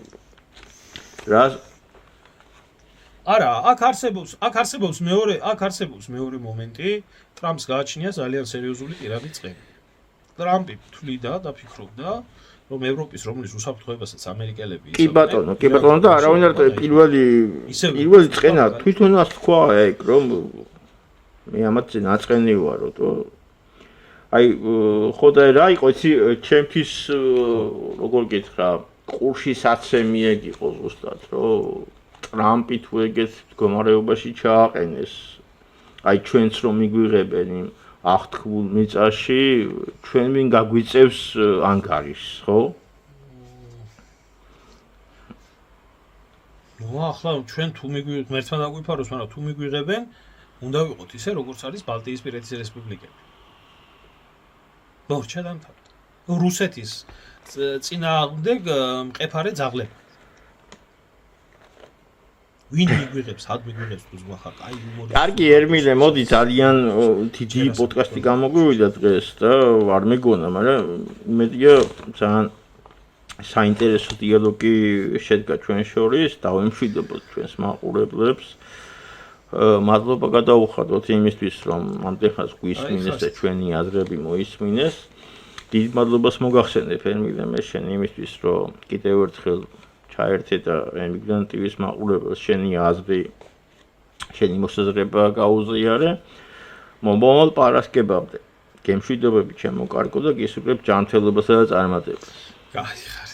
არა, აქ არსებობს მეორე მომენტი, ტრამპს გააჩნია ძალიან სერიოზული პირადი წყები. ტრამპი თვლიდა და ფიქრობდა, რომ ევროპის რომლის უსაფრთხოებასაც ამერიკელები კი ბატონო და არავინ არ პირველი წყენა თვითონაც თქვა ეგ, რომ მე ამათზე ნაწყენი ვარო, აი ხო და რა იყო იცი ჩემთვის როგორ გითხრა ყურში საცემი ეგ იყო ზუსტად რომ ტრამპი თუ ეგეთ მდგომარეობაში ჩააყენეს აი ჩვენც რომ მიგვიღებენ იმ აღთქმულ მიწაში ჩვენ ვინ გაგვიწევს ანგარიშს ხო? ნუ ახლა ჩვენ თუ მიგვიღებთ მერთმა დაგვიფაროს, მაგრამ თუ მიგვიღებენ უნდა ვიყოთ ისე როგორც არის ბალტიისპირეთის რესპუბლიკები. მორჩა დამთავრდა. რუსეთის წინააღმდეგ მყეფარე ძაღლები. ვინ მიგვიღებს, სად მიგვიღებს თუ ზღვახა, კაი უმორი. კარგი ერმილე, მოდი ძალიან დიდი პოდკასტი გამოგვივიდა დღეს და არ მეგონა, მაგრამ იმედია ძალიან საინტერესო დიალოგი შედგა ჩვენ შორის, დავემშვიდობოთ ჩვენს მაყურებლებს. მადლობა გადაუხადოთ იმისთვის, რომ ამდენხანს გვისმინეს და ჩვენი აზრები მოისმინეს. დიდ მადლობას მოგახსენებ ერმილე მე შენ იმისთვის, რომ კიდევ ერთხელ ჩაერთე და ემიგრანტების მაყურებელს შენი აზრი, შენი მოსაზრება გაუზიარე. მომავალ პარასკევამდე გემშვიდობები ჩემო კარგო და გისურვებ ჯანმრთელობასა და წარმატებას. გაიხარ